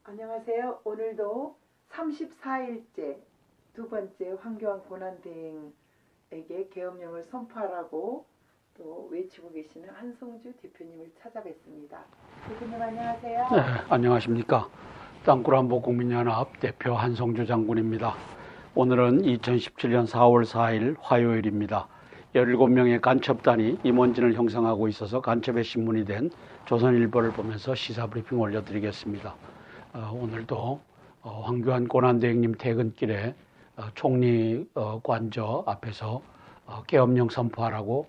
안녕하세요. 오늘도 34일째 두 번째 황교안 고난대행에게 계엄령을 선포하라고 또 외치고 계시는 한성주 대표님을 찾아뵙습니다. 대표님 안녕하세요. 네, 안녕하십니까. 땅굴안보 국민연합 대표 한성주 장군입니다. 오늘은 2017년 4월 4일 화요일입니다. 17명의 간첩단이 임원진을 형성하고 있어서 간첩의 신문이 된 조선일보를 보면서 시사브리핑 올려드리겠습니다. 오늘도 황교안 고난대행님 퇴근길에 총리 관저 앞에서 계엄령 선포하라고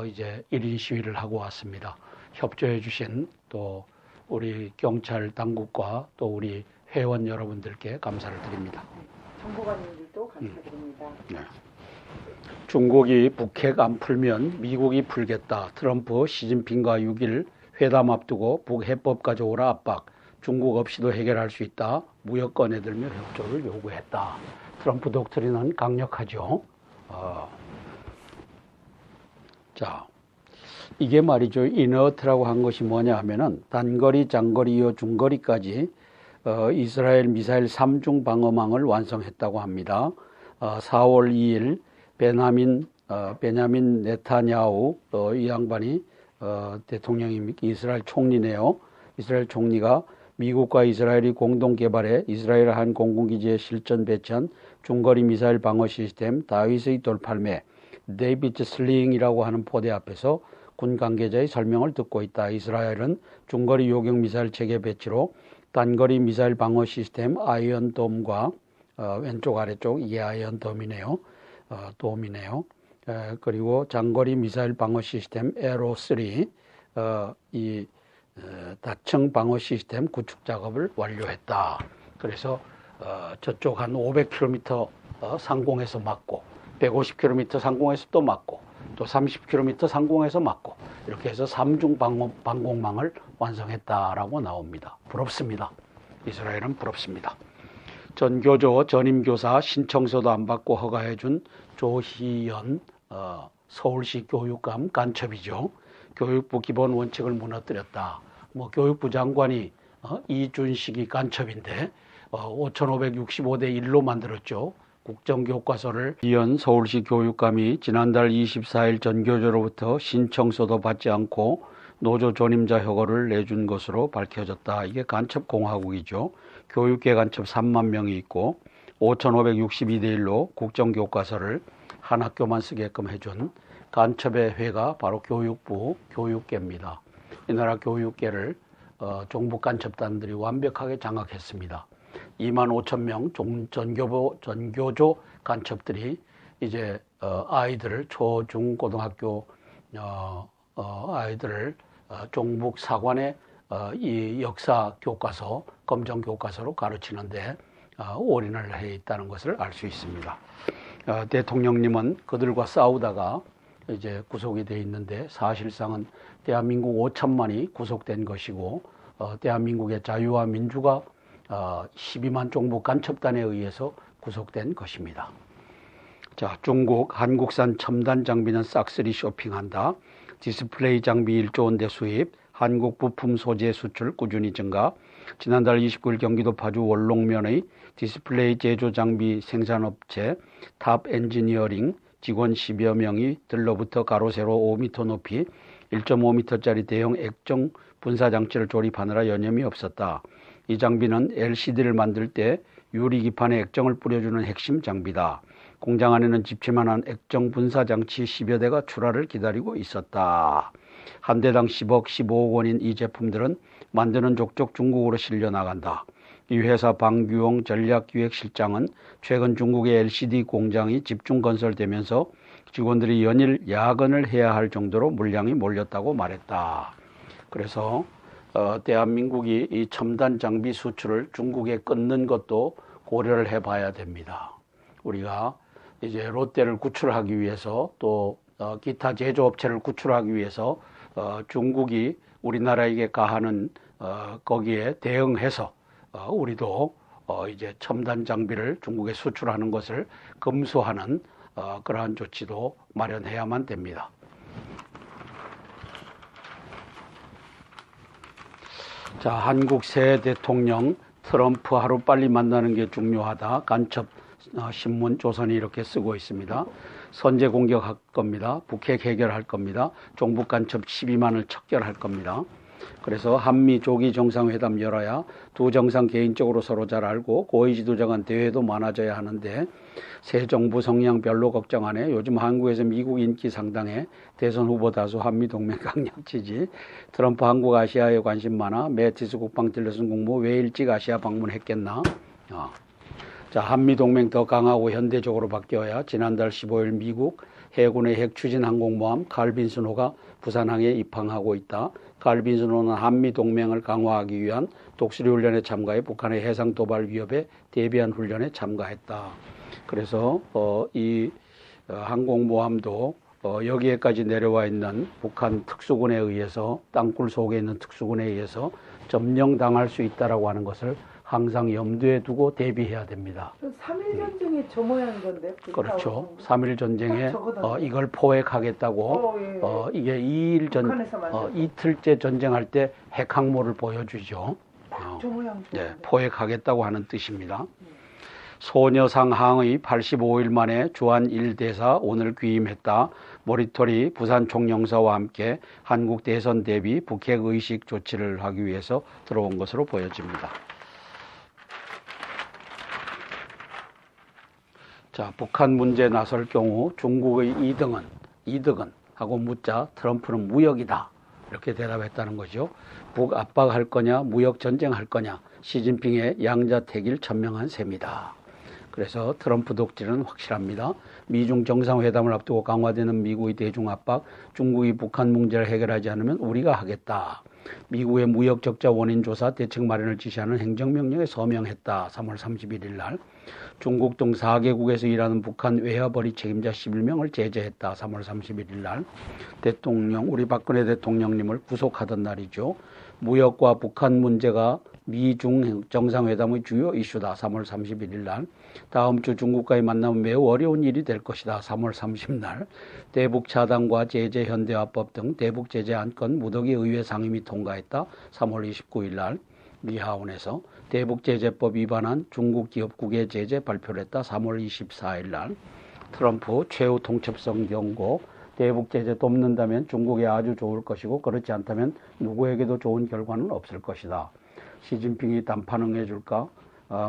이제 1인 시위를 하고 왔습니다. 협조해 주신 또 우리 경찰 당국과 또 우리 회원 여러분들께 감사를 드립니다. 정보관님들도 감사드립니다. 네. 중국이 북핵 안 풀면 미국이 풀겠다. 트럼프 시진핑과 6일 회담 앞두고 북해법 가져오라 압박. 중국 없이도 해결할 수 있다. 무역 꺼내들며 협조를 요구했다. 트럼프 독트린은 강력하죠. 자, 이게 말이죠. 이너트라고 한 것이 뭐냐 하면은 단거리, 장거리, 이어 중거리까지 이스라엘 미사일 3중 방어망을 완성했다고 합니다. 4월 2일 베냐민 네타냐후 이 양반이 대통령입니까? 이스라엘 총리네요. 이스라엘 총리가 미국과 이스라엘이 공동 개발해 이스라엘 한 공군기지에 실전 배치한 중거리 미사일 방어 시스템 다윗의 돌팔매 데이비드 슬링이라고 하는 포대 앞에서 군 관계자의 설명을 듣고 있다. 이스라엘은 중거리 요격 미사일 체계 배치로 단거리 미사일 방어 시스템 아이언돔과 왼쪽 아래쪽 이게 아이언돔이네요. 돔이네요. 그리고 장거리 미사일 방어 시스템 에로3 이 다층 방어 시스템 구축 작업을 완료했다. 그래서 저쪽 한 500km 상공에서 맞고 150km 상공에서 또 맞고 또 30km 상공에서 맞고 이렇게 해서 3중 방공망을 완성했다라고 나옵니다. 부럽습니다. 이스라엘은 부럽습니다. 전교조 전임교사 신청서도 안 받고 허가해준 조희연 서울시 교육감 간첩이죠. 교육부 기본 원칙을 무너뜨렸다. 교육부 장관이 이준식이 간첩인데 5,565대 1로 만들었죠. 국정교과서를 이현 서울시 교육감이 지난달 24일 전교조로부터 신청서도 받지 않고 노조 전임자 허가를 내준 것으로 밝혀졌다. 이게 간첩공화국이죠. 교육계 간첩 3만 명이 있고 5,562대 1로 국정교과서를 한 학교만 쓰게끔 해준 간첩의 회가 바로 교육부 교육계입니다. 이 나라 교육계를 종북 간첩단들이 완벽하게 장악했습니다. 2만 5천 명 전교조 간첩들이 이제 아이들을 중 고등학교 아이들을 종북 사관의 이 역사 교과서 검정 교과서로 가르치는데 올인을 해 있다는 것을 알 수 있습니다. 대통령님은 그들과 싸우다가 이제 구속이 돼 있는데 사실상은 대한민국 5천만이 구속된 것이고 대한민국의 자유와 민주가 12만 종북 간첩단에 의해서 구속된 것입니다. 자, 중국 한국산 첨단 장비는 싹쓸이 쇼핑한다. 디스플레이 장비 1조 원대 수입, 한국 부품 소재 수출 꾸준히 증가. 지난달 29일 경기도 파주 월롱면의 디스플레이 제조 장비 생산업체 탑 엔지니어링 직원 10여 명이 들러부터 가로 세로 5m 높이 1.5m짜리 대형 액정 분사장치를 조립하느라 여념이 없었다. 이 장비는 LCD를 만들 때 유리기판에 액정을 뿌려주는 핵심 장비다. 공장 안에는 집채만한 액정 분사장치 10여 대가 출하를 기다리고 있었다. 한 대당 10억, 15억 원인 이 제품들은 만드는 족족 중국으로 실려나간다. 이 회사 방규용 전략기획실장은 최근 중국의 LCD 공장이 집중 건설되면서 직원들이 연일 야근을 해야 할 정도로 물량이 몰렸다고 말했다. 그래서 대한민국이 이 첨단 장비 수출을 중국에 끊는 것도 고려를 해봐야 됩니다. 우리가 이제 롯데를 구출하기 위해서 또 기타 제조업체를 구출하기 위해서 중국이 우리나라에게 가하는 거기에 대응해서 우리도 이제 첨단 장비를 중국에 수출하는 것을 금수하는 그러한 조치도 마련해야만 됩니다. 자, 한국 새 대통령 트럼프 하루 빨리 만나는 게 중요하다. 간첩 신문 조선이 이렇게 쓰고 있습니다. 선제 공격할 겁니다. 북핵 해결할 겁니다. 종북 간첩 12만을 척결할 겁니다. 그래서 한미 조기 정상회담 열어야 두 정상 개인적으로 서로 잘 알고 고위 지도자 간 대회도 많아져야 하는데 새 정부 성향 별로 걱정 안 해. 요즘 한국에서 미국 인기 상당해. 대선 후보 다수 한미 동맹 강력 지지. 트럼프 한국 아시아에 관심 많아. 매티스 국방 틸러슨 국무 왜 일찍 아시아 방문했겠나. 자, 한미 동맹 더 강하고 현대적으로 바뀌어야 지난달 15일 미국 해군의 핵 추진 항공모함 칼빈슨호가 부산항에 입항하고 있다. 칼빈슨호는 한미 동맹을 강화하기 위한 독수리 훈련에 참가해 북한의 해상 도발 위협에 대비한 훈련에 참가했다. 그래서 이 항공모함도 여기에까지 내려와 있는 북한 특수군에 의해서 땅굴 속에 있는 특수군에 의해서 점령당할 수 있다라고 하는 것을 항상 염두에 두고 대비해야 됩니다. 3.1 전쟁에 저 모양인 건데. 그렇죠. 3.1 전쟁에 이걸 포획하겠다고 예. 이게 2일 이틀째 전쟁할 때 핵항모를 보여주죠. 저 모양. 네, 포획하겠다고 하는 뜻입니다. 소녀상 항의 85일 만에 주한 1대사 오늘 귀임했다. 모리토리 부산 총영사와 함께 한국 대선 대비 북핵 의식 조치를 하기 위해서 들어온 것으로 보여집니다. 자, 북한 문제 나설 경우 중국의 이득은 하고 묻자 트럼프는 무역이다. 이렇게 대답했다는 거죠. 북 압박할 거냐, 무역 전쟁할 거냐, 시진핑의 양자택일 천명한 셈이다. 그래서 트럼프 독질은 확실합니다. 미중 정상회담을 앞두고 강화되는 미국의 대중 압박, 중국이 북한 문제를 해결하지 않으면 우리가 하겠다. 미국의 무역 적자 원인 조사 대책 마련을 지시하는 행정명령에 서명했다. 3월 31일 날. 중국 등 4개국에서 일하는 북한 외화벌이 책임자 11명을 제재했다. 3월 31일 날. 우리 박근혜 대통령님을 구속하던 날이죠. 무역과 북한 문제가 미중 정상회담의 주요 이슈다. 3월 31일 날. 다음 주 중국과의 만남은 매우 어려운 일이 될 것이다. 3월 30날. 대북 차단과 제재 현대화법 등 대북 제재 안건 무더기 의회 상임위 통과했다. 3월 29일 날. 미하원에서 대북 제재법 위반한 중국 기업국의 제재 발표를 했다. 3월 24일 날. 트럼프 최후 통첩성 경고. 대북 제재 돕는다면 중국에 아주 좋을 것이고 그렇지 않다면 누구에게도 좋은 결과는 없을 것이다. 시진핑이 단판 응해줄까?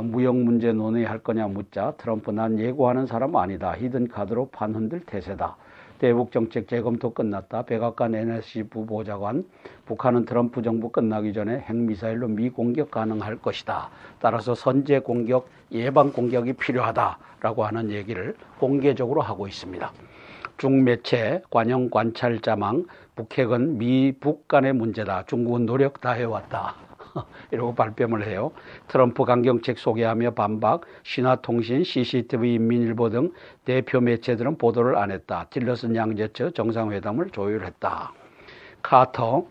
무역 문제 논의할 거냐 묻자 트럼프 난 예고하는 사람 아니다. 히든 카드로 판 흔들 태세다. 대북 정책 재검토 끝났다. 백악관 NSC 부보좌관 북한은 트럼프 정부 끝나기 전에 핵미사일로 미 공격 가능할 것이다. 따라서 선제 공격, 예방 공격이 필요하다라고 하는 얘기를 공개적으로 하고 있습니다. 중매체 관영 관찰자망 북핵은 미 북 간의 문제다. 중국은 노력 다 해왔다. 이러고 발뺌을 해요. 트럼프 강경책 소개하며 반박, 신화통신, CCTV, 인민일보 등 대표 매체들은 보도를 안 했다. 틸러슨 양제처 정상회담을 조율했다. 카터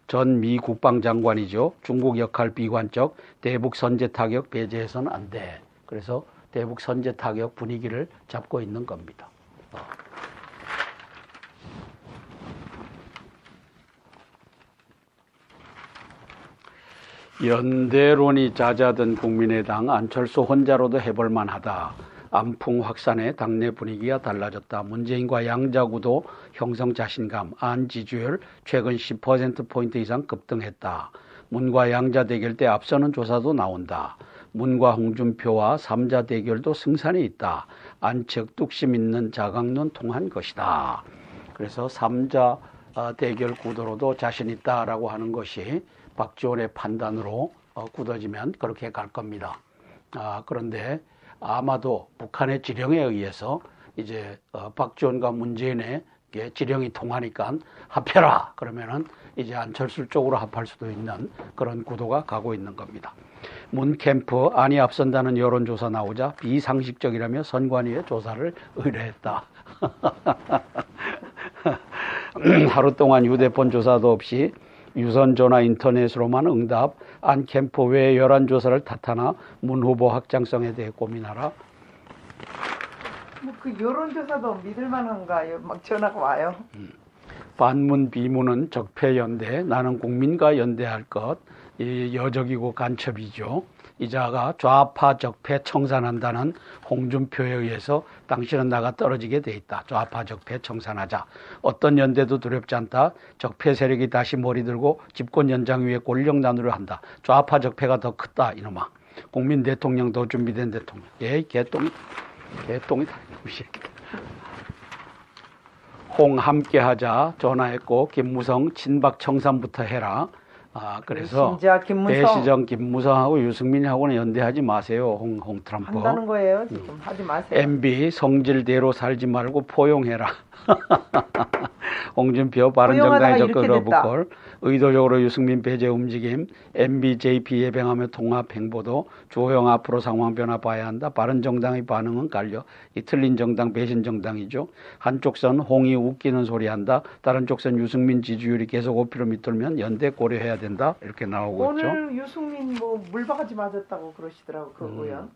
전 미 국방장관이죠. 중국 역할 비관적, 대북 선제 타격 배제해서는 안 돼. 그래서 대북 선제 타격 분위기를 잡고 있는 겁니다. 연대론이 잦아든 국민의당 안철수 혼자로도 해볼 만하다. 안풍 확산에 당내 분위기가 달라졌다. 문재인과 양자구도 형성 자신감, 안 지지율 최근 10%포인트 이상 급등했다. 문과 양자 대결 때 앞서는 조사도 나온다. 문과 홍준표와 3자 대결도 승산이 있다. 안측 뚝심 있는 자강론 통한 것이다. 그래서 3자 대결 구도로도 자신 있다라고 하는 것이 박지원의 판단으로 굳어지면 그렇게 갈 겁니다. 그런데 아마도 북한의 지령에 의해서 이제 박지원과 문재인의 지령이 통하니까 합해라 그러면은 이제 안철수 쪽으로 합할 수도 있는 그런 구도가 가고 있는 겁니다. 문 캠프 안이 앞선다는 여론조사 나오자 비상식적이라며 선관위에 조사를 의뢰했다. 하루 동안 휴대폰 조사도 없이 유선 전화 인터넷으로만 응답, 안 캠프 외 여론조사를 탓하나 문 후보 확장성에 대해 고민하라. 뭐 그 여론조사도 믿을만한가요? 막 전화가 와요. 반문 비문은 적폐연대, 나는 국민과 연대할 것, 이 여적이고 간첩이죠. 이 자가 좌파 적폐 청산한다는 홍준표에 의해서 당신은 나가 떨어지게 돼 있다. 좌파 적폐 청산하자. 어떤 연대도 두렵지 않다. 적폐 세력이 다시 머리 들고 집권 연장 위에 권력 나누려 한다. 좌파 적폐가 더 크다 이놈아. 국민 대통령 더 준비된 대통령. 개똥이다. 홍 함께하자 전화했고 김무성 친박 청산부터 해라. 그래서 대시정 김무성하고 유승민하고는 연대하지 마세요. 홍 트럼프. 한다는 거예요. 지금 하지 마세요. MB 성질대로 살지 말고 포용해라. 홍준표 바른정당에 접근 러브콜. 의도적으로 유승민 배제 움직임. MB JP 예방하며 통합 행보도 주호영 앞으로 상황 변화 봐야 한다. 바른정당의 반응은 갈려. 이 틀린 정당 배신 정당이죠. 한쪽 선 홍이 웃기는 소리 한다. 다른 쪽 선 유승민 지지율이 계속 5% 밑돌면 연대 고려해야 된다. 이렇게 나오고 있죠. 오늘 유승민 뭐 물바가지 맞았다고 그러시더라고 그 의원.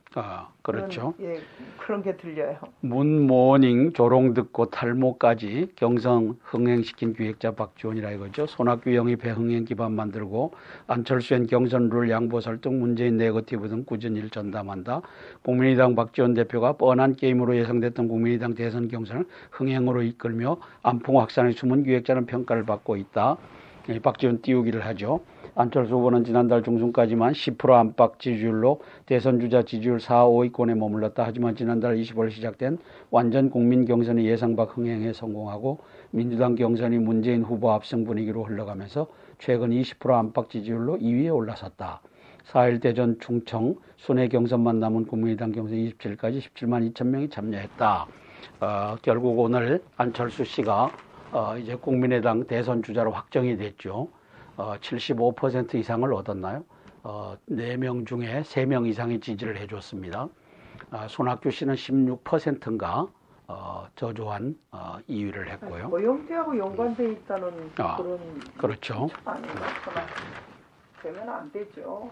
그렇죠. 예, 그런 게 들려요. 문모닝 조롱 듣고 탈모까지 경성 흥행시킨 기획자 박지원이라 이거죠. 손학규 영입해 흥행 기반 만들고 안철수엔 경선 룰 양보 설득 문재인 네거티브 등 꾸준히 일 전담한다. 국민의당 박지원 대표가 뻔한 게임으로 예상됐던 국민의당 대선 경선을 흥행으로 이끌며 안풍 확산의 숨은 기획자는 평가를 받고 있다. 박지원 띄우기를 하죠. 안철수 후보는 지난달 중순까지만 10% 안팎 지지율로 대선 주자 지지율 4, 5위권에 머물렀다. 하지만 지난달 25일 시작된 완전 국민 경선이 예상 밖 흥행에 성공하고 민주당 경선이 문재인 후보 압승 분위기로 흘러가면서 최근 20% 안팎 지지율로 2위에 올라섰다. 4일 대전 충청 순회 경선만 남은 국민의당 경선 27일까지 17만 2천 명이 참여했다. 결국 오늘 안철수 씨가 이제 국민의당 대선 주자로 확정이 됐죠. 75% 이상을 얻었나요? 4명 중에 3명 이상이 지지를 해줬습니다. 손학규 씨는 16%인가 저조한 2위를 했고요. 고용태하고 연관돼 있다는 그런 그렇죠. 아닌가? 되면 안 되죠.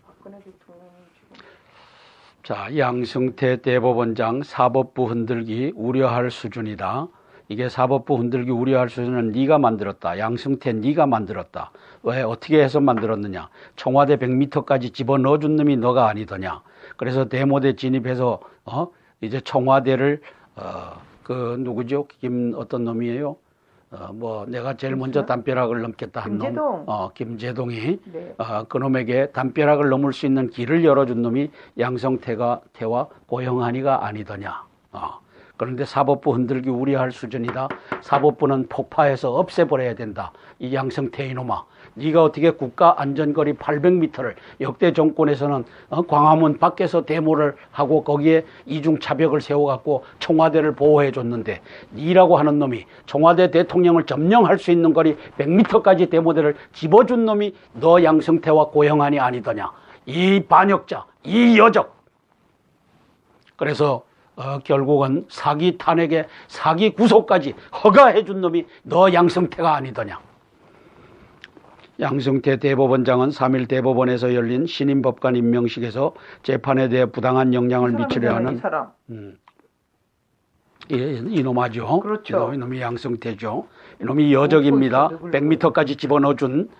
박근혜 대통령이 지금. 자, 양승태 대법원장 사법부 흔들기 우려할 수준이다. 이게 사법부 흔들기 우려할 수준은 네가 만들었다. 양승태 네가 만들었다. 왜 어떻게 해서 만들었느냐. 청와대 100m까지 집어넣어준 놈이 너가 아니더냐. 그래서 대모대 진입해서 이제 청와대를 그 누구죠? 어떤 놈이에요? 뭐 내가 제일 먼저 담벼락을 넘겠다 한 놈. 김재동이 네. 그 놈에게 담벼락을 넘을 수 있는 길을 열어준 놈이 양승태와 고영한이가 아니더냐. 그런데 사법부 흔들기 우려할 수준이다. 사법부는 폭파해서 없애버려야 된다. 이 양승태 이놈아. 네가 어떻게 국가안전거리 800m를 역대 정권에서는 광화문 밖에서 데모를 하고 거기에 이중차벽을 세워갖고 청와대를 보호해줬는데 네라고 하는 놈이 청와대 대통령을 점령할 수 있는 거리 100m까지 데모대를 집어준 놈이 너 양승태와 고영한이 아니더냐. 이 반역자, 이 여적. 그래서 결국은 사기 탄핵에 사기 구속까지 허가해준 놈이 너 양승태가 아니더냐. 양승태 대법원장은 3일 대법원에서 열린 신임 법관 임명식에서 재판에 대해 부당한 영향을 미치려 하는 이놈하죠. 그렇죠. 이놈이 양승태죠. 이놈이 여적입니다. 100m까지 집어넣어준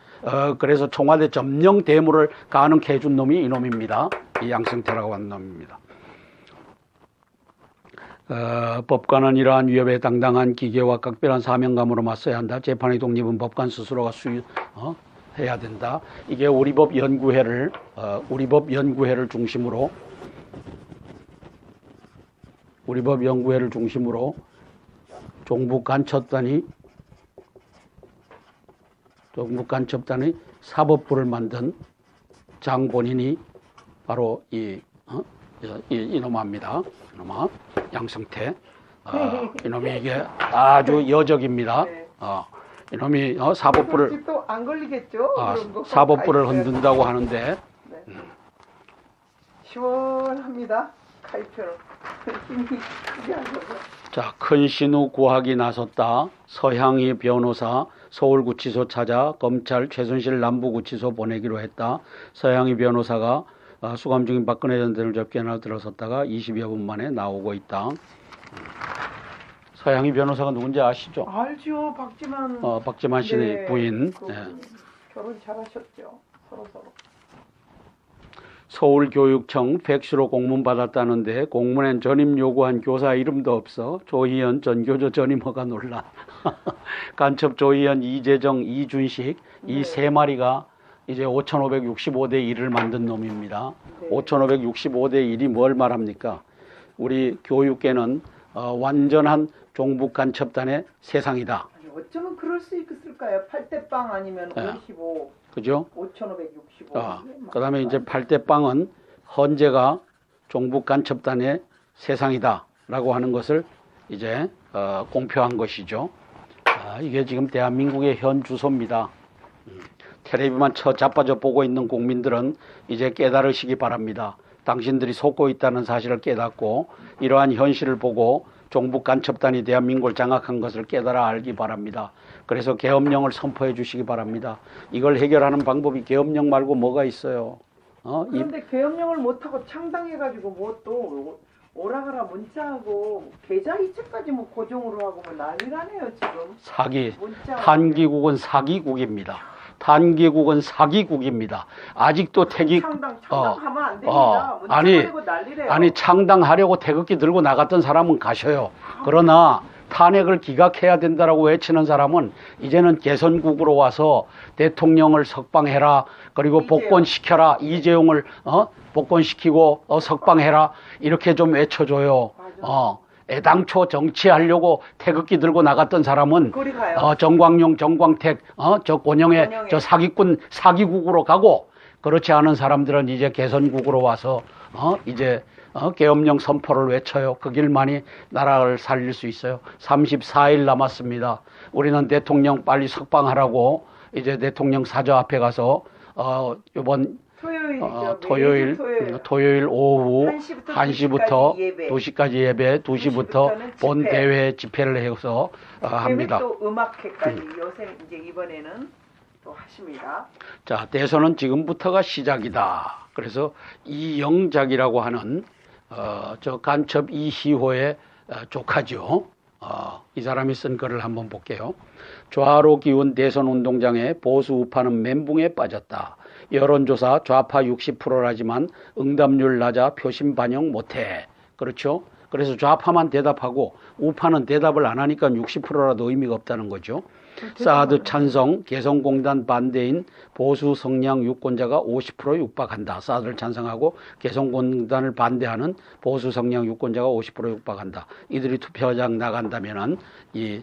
그래서 청와대 점령 대무를 가능케 해준 놈이 이놈입니다. 이 양승태라고 하는 놈입니다. 법관은 이러한 위협에 당당한 기계와 각별한 사명감으로 맞서야 한다. 재판의 독립은 법관 스스로가 해야 된다. 이게 우리법 연구회를 중심으로 종북 간첩단이 사법부를 만든 장본인이 바로 이놈입니다. 이놈아 양승태. 이놈이 이게 아주 여적입니다. 네. 이놈이 사법부를 또 안 걸리겠죠? 사법부를 흔든다고 하는데 네. 시원합니다. 가입표로 힘이 크게 하셔서. 자, 큰 신우 구하기 나섰다. 서향희 변호사 서울구치소 찾아 검찰 최순실 남부구치소 보내기로 했다. 서향희 변호사가 수감 중인 박근혜 전 대통령 접견을 들어섰다가 20여 분 만에 나오고 있다. 서향희 변호사가 누군지 아시죠? 알죠. 박지만 박지만 씨의 부인. 서로 잘하셨죠. 서로. 서울교육청 백수로 공문 받았다는데 공문엔 전임 요구한 교사 이름도 없어. 조희연 전교조 전임허가 논란. 간첩 조희연, 이재정, 이준식 이 세 마리가 이제 5,565대 1을 만든 놈입니다. 네. 5,565대 1이 뭘 말합니까? 우리 교육계는 완전한 종북 간첩단의 세상이다. 아니, 어쩌면 그럴 수 있을까요? 8대빵 아니면 네. 55, 그죠? 5,565. 그 다음에 이제 8대빵은 헌재가 종북 간첩단의 세상이다 라고 하는 것을 이제 공표한 것이죠. 이게 지금 대한민국의 현 주소입니다. 텔레비만 자빠져 보고 있는 국민들은 이제 깨달으시기 바랍니다. 당신들이 속고 있다는 사실을 깨닫고 이러한 현실을 보고 종북 간첩단이 대한민국을 장악한 것을 깨달아 알기 바랍니다. 그래서 계엄령을 선포해 주시기 바랍니다. 이걸 해결하는 방법이 계엄령 말고 뭐가 있어요? 그런데 계엄령을 못하고 창당해가지고 뭐 또 오라가라 문자하고 계좌 이체까지 뭐 고정으로 하고 뭐 난리나네요 지금. 사기. 문자. 탄기국은 사기국입니다. 탄기국은 사기국입니다. 아직도 창당하면 안 됩니다. 아니 창당하려고 태극기 들고 나갔던 사람은 가셔요. 그러나 탄핵을 기각해야 된다라고 외치는 사람은 이제는 개선국으로 와서 대통령을 석방해라. 그리고 복권시켜라. 이재용을 복권시키고 석방해라. 이렇게 좀 외쳐줘요. 애당초 정치하려고 태극기 들고 나갔던 사람은 정광용, 정광택, 저 권영의 저 사기꾼 사기국으로 가고, 그렇지 않은 사람들은 이제 개선국으로 와서 이제 계엄령 선포를 외쳐요. 그 길만이 나라를 살릴 수 있어요. 34일 남았습니다. 우리는 대통령 빨리 석방하라고 이제 대통령 사저 앞에 가서 이번 토요일 오후 1시부터 2시까지 예배, 2시부터 본 대회 집회를 해서 합니다. 또 음악회까지 요새 이제 이번에는 또 하십니다. 자, 대선은 지금부터가 시작이다. 그래서 이영작이라고 하는 저 간첩 이희호의 조카죠. 이 사람이 쓴 글을 한번 볼게요. 좌로 기운 대선 운동장에 보수 우파는 멘붕에 빠졌다. 여론조사 좌파 60%라지만 응답률 낮아 표심 반영 못해. 그렇죠? 그래서 좌파만 대답하고 우파는 대답을 안 하니까 60%라도 의미가 없다는 거죠. 사드 찬성, 개성공단 반대인 보수 성향 유권자가 50% 육박한다. 사드를 찬성하고 개성공단을 반대하는 보수 성향 유권자가 50% 육박한다. 이들이 투표장 나간다면은 이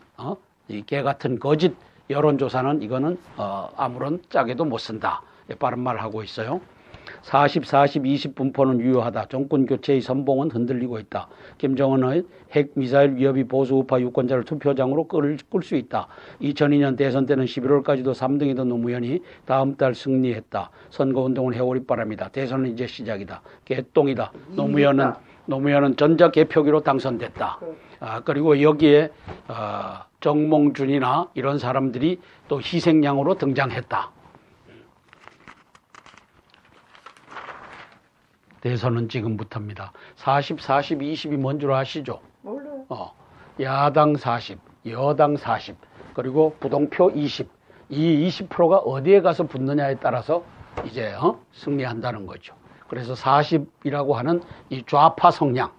개 같은 거짓 여론조사는 이거는 아무런 짝에도 못 쓴다. 빠른 말 하고 있어요. 40, 40, 20 분포는 유효하다. 정권 교체의 선봉은 흔들리고 있다. 김정은의 핵 미사일 위협이 보수 우파 유권자를 투표장으로 끌 수 있다. 2002년 대선 때는 11월까지도 3등이던 노무현이 다음 달 승리했다. 선거운동은 해오리 바랍니다. 대선은 이제 시작이다. 개똥이다. 노무현은 전자개표기로 당선됐다. 그리고 여기에 정몽준이나 이런 사람들이 또 희생양으로 등장했다. 대선은 지금부터입니다. 40, 40, 20이 뭔 줄 아시죠? 몰라요. 야당 40, 여당 40, 그리고 부동표 20. 이 20%가 어디에 가서 붙느냐에 따라서 이제 승리한다는 거죠. 그래서 40이라고 하는 이 좌파 성향,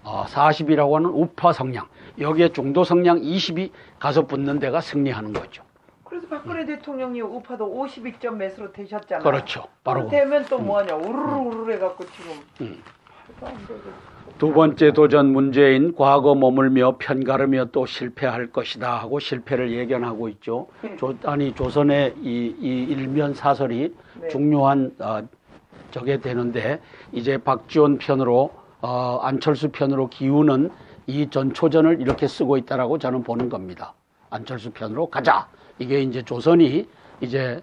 40이라고 하는 우파 성향, 여기에 중도 성향 20이 가서 붙는 데가 승리하는 거죠. 그래서 박근혜 대통령이 우파도 52점 몇으로 되셨잖아요. 그렇죠. 바로 되면 또 뭐하냐, 우르르 해갖고 지금. 두 번째 도전 문재인 과거 머물며 편가르며 또 실패할 것이다 하고 실패를 예견하고 있죠. 조선의 이 일면 사설이 중요한 저게 되는데 이제 박지원 편으로 안철수 편으로 기우는 이 전초전을 이렇게 쓰고 있다라고 저는 보는 겁니다. 안철수 편으로 가자. 이게 이제 조선이 이제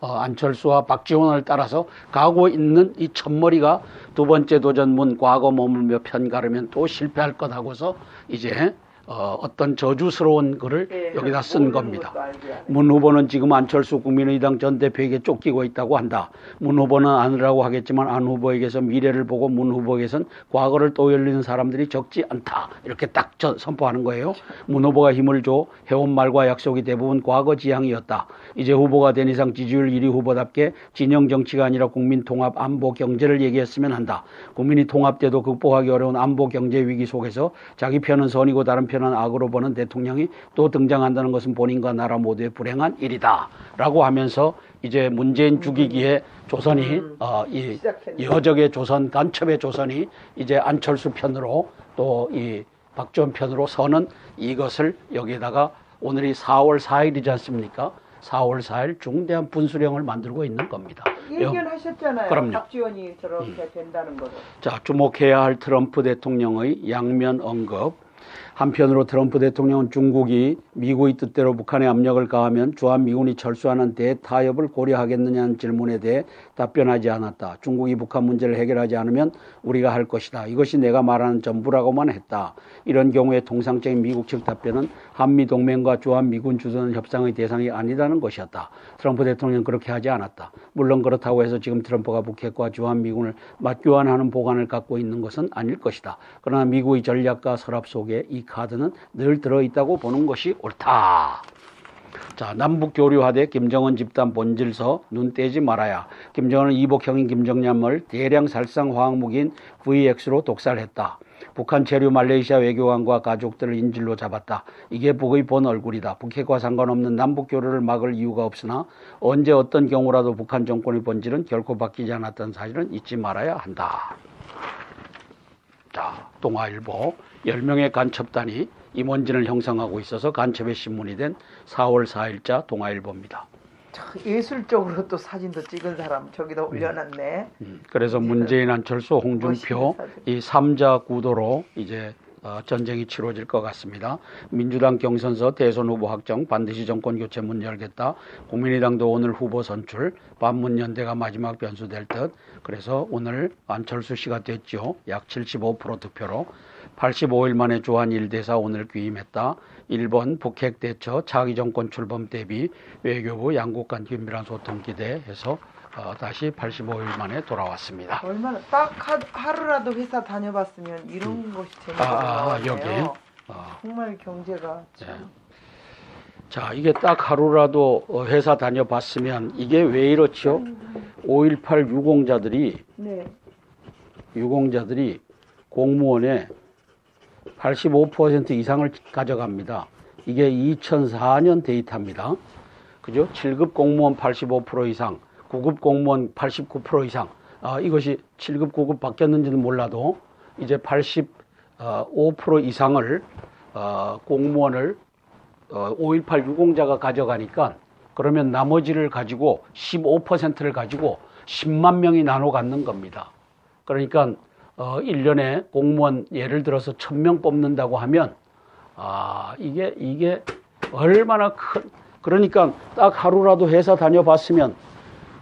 안철수와 박지원을 따라서 가고 있는 이 첫머리가 두 번째 도전문 과거 머물며 편가르면 또 실패할 것 하고서 이제 어떤 저주스러운 글을 네, 여기다 쓴 모르는 겁니다. 것도 알게 하네. 문 후보는 지금 안철수 국민의당 전 대표에게 쫓기고 있다고 한다. 문 후보는 아니라고 하겠지만 안 후보에게서 미래를 보고 문 후보에게선 과거를 떠올리는 사람들이 적지 않다. 이렇게 딱 선포하는 거예요. 문 후보가 힘을 줘 해온 말과 약속이 대부분 과거 지향이었다. 이제 후보가 된 이상 지지율 1위 후보답게 진영 정치가 아니라 국민 통합, 안보, 경제를 얘기했으면 한다. 국민이 통합돼도 극복하기 어려운 안보, 경제 위기 속에서 자기 편은 선이고 다른 편은 악으로 보는 대통령이 또 등장한다는 것은 본인과 나라 모두의 불행한 일이다. 라고 하면서 이제 문재인 죽이기에 조선이 이 시작했네. 여적의 조선, 간첩의 조선이 이제 안철수 편으로 또 이 박지원 편으로 서는 이것을 여기에다가 오늘이 4월 4일이지 않습니까? 4월 4일 중대한 분수령을 만들고 있는 겁니다. 예견하셨잖아요. 그럼요. 박지원이 저렇게 된다는 거를. 자, 주목해야 할 트럼프 대통령의 양면 언급. 한편으로 트럼프 대통령은 중국이 미국의 뜻대로 북한에 압력을 가하면 주한미군이 철수하는 대타협을 고려하겠느냐는 질문에 대해 답변하지 않았다. 중국이 북한 문제를 해결하지 않으면 우리가 할 것이다. 이것이 내가 말하는 전부라고만 했다. 이런 경우에 통상적인 미국 측 답변은 한미동맹과 주한미군 주도하는 협상의 대상이 아니라는 것이었다. 트럼프 대통령은 그렇게 하지 않았다. 물론 그렇다고 해서 지금 트럼프가 북핵과 주한미군을 맞교환하는 보관을 갖고 있는 것은 아닐 것이다. 그러나 미국의 전략과 서랍 속에 이 카드는 늘 들어있다고 보는 것이 옳다. 자, 남북 교류하되 김정은 집단 본질서 눈 떼지 말아야. 김정은은 이복형인 김정남을 대량 살상 화학무기인 VX로 독살했다. 북한 체류 말레이시아 외교관과 가족들을 인질로 잡았다. 이게 북의 본 얼굴이다. 북핵과 상관없는 남북 교류를 막을 이유가 없으나 언제 어떤 경우라도 북한 정권의 본질은 결코 바뀌지 않았다는 사실은 잊지 말아야 한다. 자, 동아일보 10명의 간첩단이 임원진을 형성하고 있어서 간첩의 신문이 된 4월 4일자 동아일보입니다. 예술적으로 또 사진도 찍은 사람 저기다 올려놨네. 그래서 문재인, 안철수, 홍준표 이 3자 구도로 이제 전쟁이 치러질 것 같습니다. 민주당 경선서 대선 후보 확정, 반드시 정권 교체 문 열겠다. 국민의당도 오늘 후보 선출, 반문연대가 마지막 변수될 듯. 그래서 오늘 안철수 씨가 됐죠. 약 75% 득표로. 85일 만에 주한 1대사 오늘 귀임했다. 일본 북핵 대처 차기 정권 출범 대비 외교부 양국 간 긴밀한 소통 기대해서 다시 85일 만에 돌아왔습니다. 얼마나 딱 하루라도 회사 다녀봤으면 이런 것이 재미가 여기. 정말 경제가 참. 네. 자, 이게 딱 하루라도 회사 다녀봤으면 이게 왜 이렇죠? 5.18 유공자들이 네. 공무원의 85% 이상을 가져갑니다. 이게 2004년 데이터입니다. 그죠? 7급 공무원 85% 이상, 9급 공무원 89% 이상. 이것이 7급, 9급 바뀌었는지는 몰라도 이제 85% 이상을 공무원을 5.18 유공자가 가져가니까 그러면 나머지를 가지고 15%를 가지고 10만 명이 나눠 갖는 겁니다. 그러니까 1년에 공무원 예를 들어서 1000명 뽑는다고 하면 이게 얼마나 그러니까 딱 하루라도 회사 다녀봤으면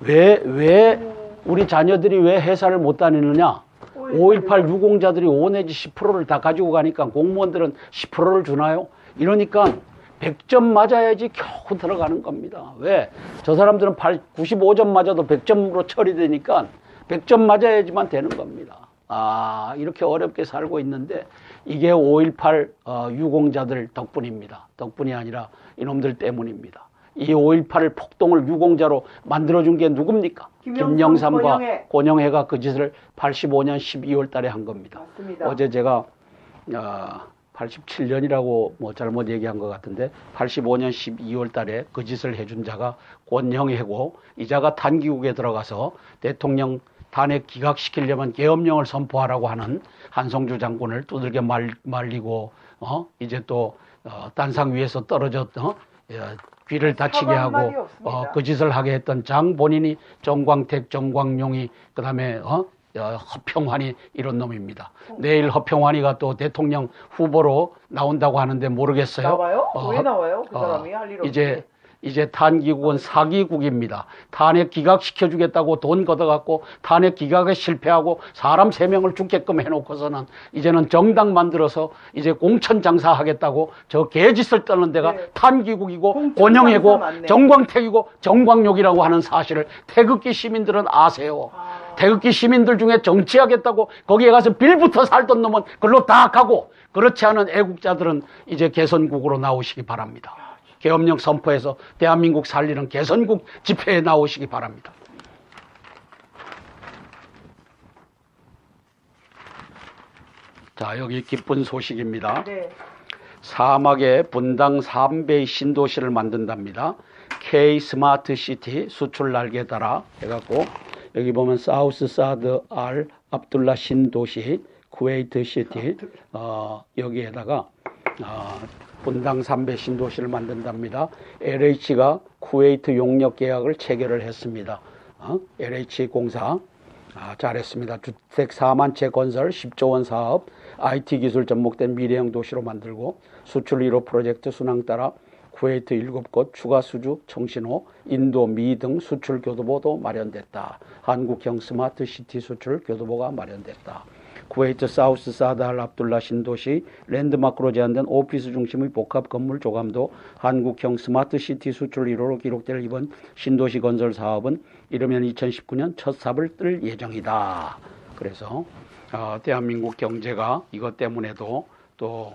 왜 우리 자녀들이 왜 회사를 못 다니느냐? 5.18 유공자들이 5 내지 10%를 다 가지고 가니까 공무원들은 10%를 주나요? 이러니까 100점 맞아야지 겨우 들어가는 겁니다. 왜? 저 사람들은 95점 맞아도 100점으로 처리되니까 100점 맞아야지만 되는 겁니다. 이렇게 어렵게 살고 있는데 이게 5.18 유공자들 덕분입니다. 덕분이 아니라 이놈들 때문입니다. 이 5.18 폭동을 유공자로 만들어준 게 누굽니까? 김영삼과 권영해가 그 짓을 85년 12월 달에 한 겁니다. 맞습니다. 어제 제가 87년이라고 뭐 잘못 얘기한 것 같은데 85년 12월 달에 그 짓을 해준 자가 권영해고 이 자가 탄기국에 들어가서 대통령 탄핵 기각시키려면 계엄령을 선포하라고 하는 한성주 장군을 두들겨 말리고 이제 또 단상 위에서 떨어져 귀를 다치게 하고 그 짓을 하게 했던 장 본인이 정광택, 정광용이 그다음에 허평환이 이런 놈입니다. 내일 허평환이가 또 대통령 후보로 나온다고 하는데 모르겠어요. 나와요? 왜 나와요? 그 사람이 할 일 없이. 이제 이제 탄기국은 사기국입니다. 탄핵 기각시켜주겠다고 돈 걷어갖고 탄핵 기각에 실패하고 사람 3명을 죽게끔 해놓고서는 이제는 정당 만들어서 이제 공천장사하겠다고 저 개짓을 떠는 데가 네. 탄기국이고 권영애고 정광택이고 정광욕이라고 하는 사실을 태극기 시민들은 아세요. 태극기 시민들 중에 정치하겠다고 거기에 가서 빌부터 살던 놈은 그걸로 다 가고, 그렇지 않은 애국자들은 이제 개선국으로 나오시기 바랍니다. 계엄령 선포해서 대한민국 살리는 개선국 집회에 나오시기 바랍니다. 자, 여기 기쁜 소식입니다. 네. 사막에 분당 3배의 신도시를 만든답니다. K 스마트 시티 수출 날개 달아 해갖고 여기 보면 사우스 사드 알 압둘라 신도시 쿠웨이트 시티 여기에다가 분당 3배 신도시를 만든답니다. LH가 쿠웨이트 용역 계약을 체결을 했습니다. LH공사 잘했습니다. 주택 4만 채 건설 10조 원 사업, IT 기술 접목된 미래형 도시로 만들고 수출 1호 프로젝트 순항 따라 쿠웨이트 7곳, 추가 수주, 청신호, 인도, 미 등 수출 교두보도 마련됐다. 한국형 스마트 시티 수출 교두보가 마련됐다. 쿠웨이트 사우스 사드 알 압둘라 신도시 랜드마크로 제한된 오피스 중심의 복합 건물 조감도 한국형 스마트 시티 수출 1호로 기록될 이번 신도시 건설 사업은 이르면 2019년 첫 삽을 뜰 예정이다. 그래서 대한민국 경제가 이것 때문에도 또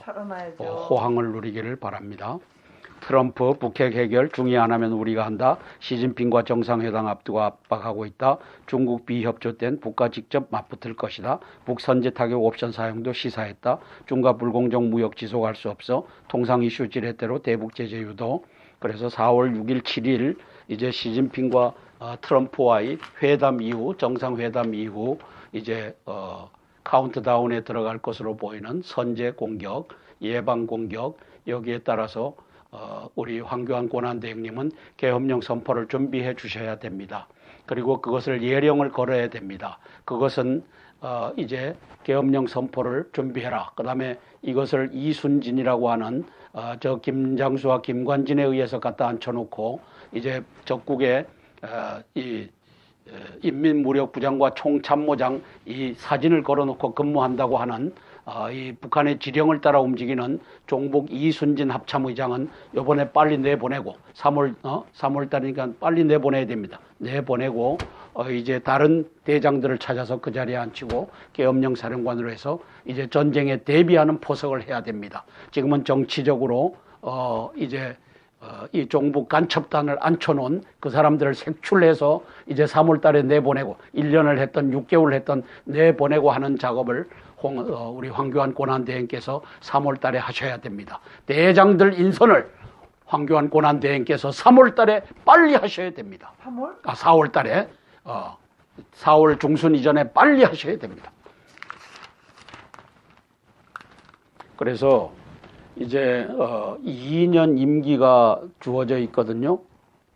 살아나야죠. 호황을 누리기를 바랍니다. 트럼프 북핵 해결 중의 안 하면 우리가 한다. 시진핑과 정상회담 앞두고 압박하고 있다. 중국 비협조 땐 북과 직접 맞붙을 것이다. 북선제 타격 옵션 사용도 시사했다. 중과 불공정 무역 지속할 수 없어. 통상 이슈 지렛대로 대북 제재 유도. 그래서 4월 6일, 7일 이제 시진핑과 트럼프와의 회담 이후, 정상회담 이후 이제 카운트다운에 들어갈 것으로 보이는 선제 공격, 예방 공격, 여기에 따라서 우리 황교안 권한대행님은 계엄령 선포를 준비해 주셔야 됩니다. 그리고 그것을 예령을 걸어야 됩니다. 그것은 이제 계엄령 선포를 준비해라. 그 다음에 이것을 이순진이라고 하는 저 김장수와 김관진에 의해서 갖다 앉혀놓고 이제 적국에 이 인민무력부장과 총참모장 이 사진을 걸어놓고 근무한다고 하는 이 북한의 지령을 따라 움직이는 종북 이순진 합참의장은 이번에 빨리 내보내고 3월 달이니까 빨리 내보내야 됩니다. 내보내고 이제 다른 대장들을 찾아서 그 자리에 앉히고 계엄령 사령관으로 해서 이제 전쟁에 대비하는 포석을 해야 됩니다. 지금은 정치적으로 이제 이 종북 간첩단을 앉혀놓은 그 사람들을 색출해서 이제 3월 달에 내보내고 1년을 했던 6개월 했던 내보내고 하는 작업을 우리 황교안 권한대행께서 3월 달에 하셔야 됩니다. 대장들 인선을 황교안 권한대행께서 3월 달에 빨리 하셔야 됩니다. 3월? 4월 달에 4월 중순 이전에 빨리 하셔야 됩니다. 그래서 이제 2년 임기가 주어져 있거든요.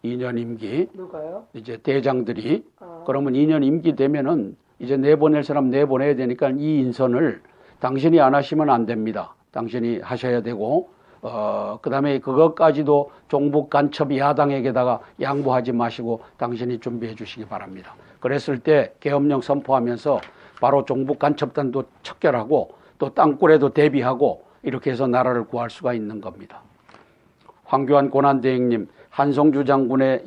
2년 임기. 누가요? 이제 대장들이 그러면 2년 임기 되면은 이제 내보낼 사람 내보내야 되니까 이 인선을 당신이 안 하시면 안 됩니다. 당신이 하셔야 되고 그다음에 그것까지도 종북 간첩 야당에게다가 양보하지 마시고 당신이 준비해 주시기 바랍니다. 그랬을 때 계엄령 선포하면서 바로 종북 간첩단도 척결하고 또 땅굴에도 대비하고 이렇게 해서 나라를 구할 수가 있는 겁니다. 황교안 권한대행님, 한성주 장군의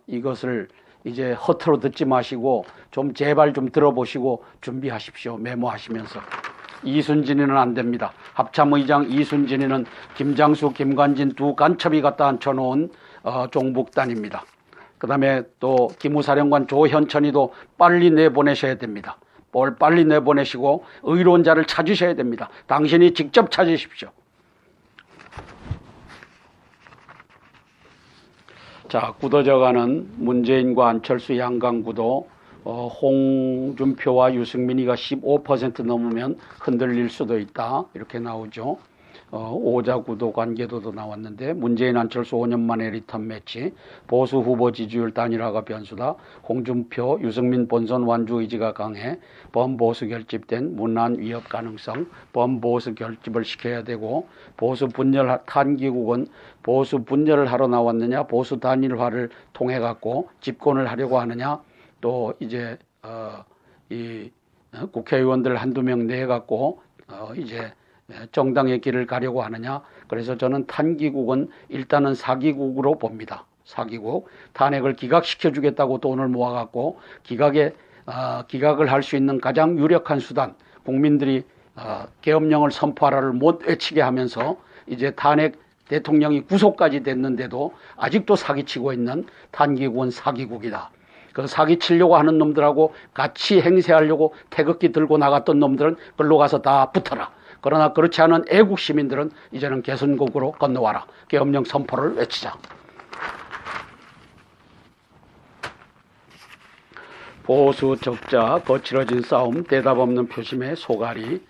이것을 이제 허투루 듣지 마시고 좀 제발 좀 들어보시고 준비하십시오. 메모하시면서. 이순진이는 안 됩니다. 합참의장 이순진이는 김장수, 김관진 두 간첩이 갖다 앉혀놓은 종북단입니다. 그 다음에 또 기무사령관 조현천이도 빨리 내보내셔야 됩니다. 빨리 내보내시고 의로운 자를 찾으셔야 됩니다. 당신이 직접 찾으십시오. 자, 굳어져가는 문재인과 안철수 양강구도 홍준표와 유승민이가 15% 넘으면 흔들릴 수도 있다. 이렇게 나오죠. 오자구도 관계도도 나왔는데 문재인 안철수 5년 만에 리턴 매치, 보수 후보 지지율 단일화가 변수다, 홍준표 유승민 본선 완주 의지가 강해, 범보수 결집된 문안 위협 가능성, 범보수 결집을 시켜야 되고, 보수 분열 탄기국은 보수 분열을 하러 나왔느냐, 보수 단일화를 통해 갖고 집권을 하려고 하느냐, 또 이제 국회의원들 한두 명 내 갖고 이제 정당의 길을 가려고 하느냐. 그래서 저는 탄기국은 일단은 사기국으로 봅니다. 사기국. 탄핵을 기각시켜 주겠다고 돈을 모아갖고 기각을 할 수 있는 가장 유력한 수단, 국민들이 계엄령을 선포하라를 못 외치게 하면서 이제 탄핵 대통령이 구속까지 됐는데도 아직도 사기치고 있는 탄기국은 사기국이다. 그 사기치려고 하는 놈들하고 같이 행세하려고 태극기 들고 나갔던 놈들은 글로 가서 다 붙어라. 그러나 그렇지 않은 애국 시민들은 이제는 개선국으로 건너와라. 계엄령 선포를 외치자. 보수 적자 거칠어진 싸움 대답 없는 표심의 소갈이.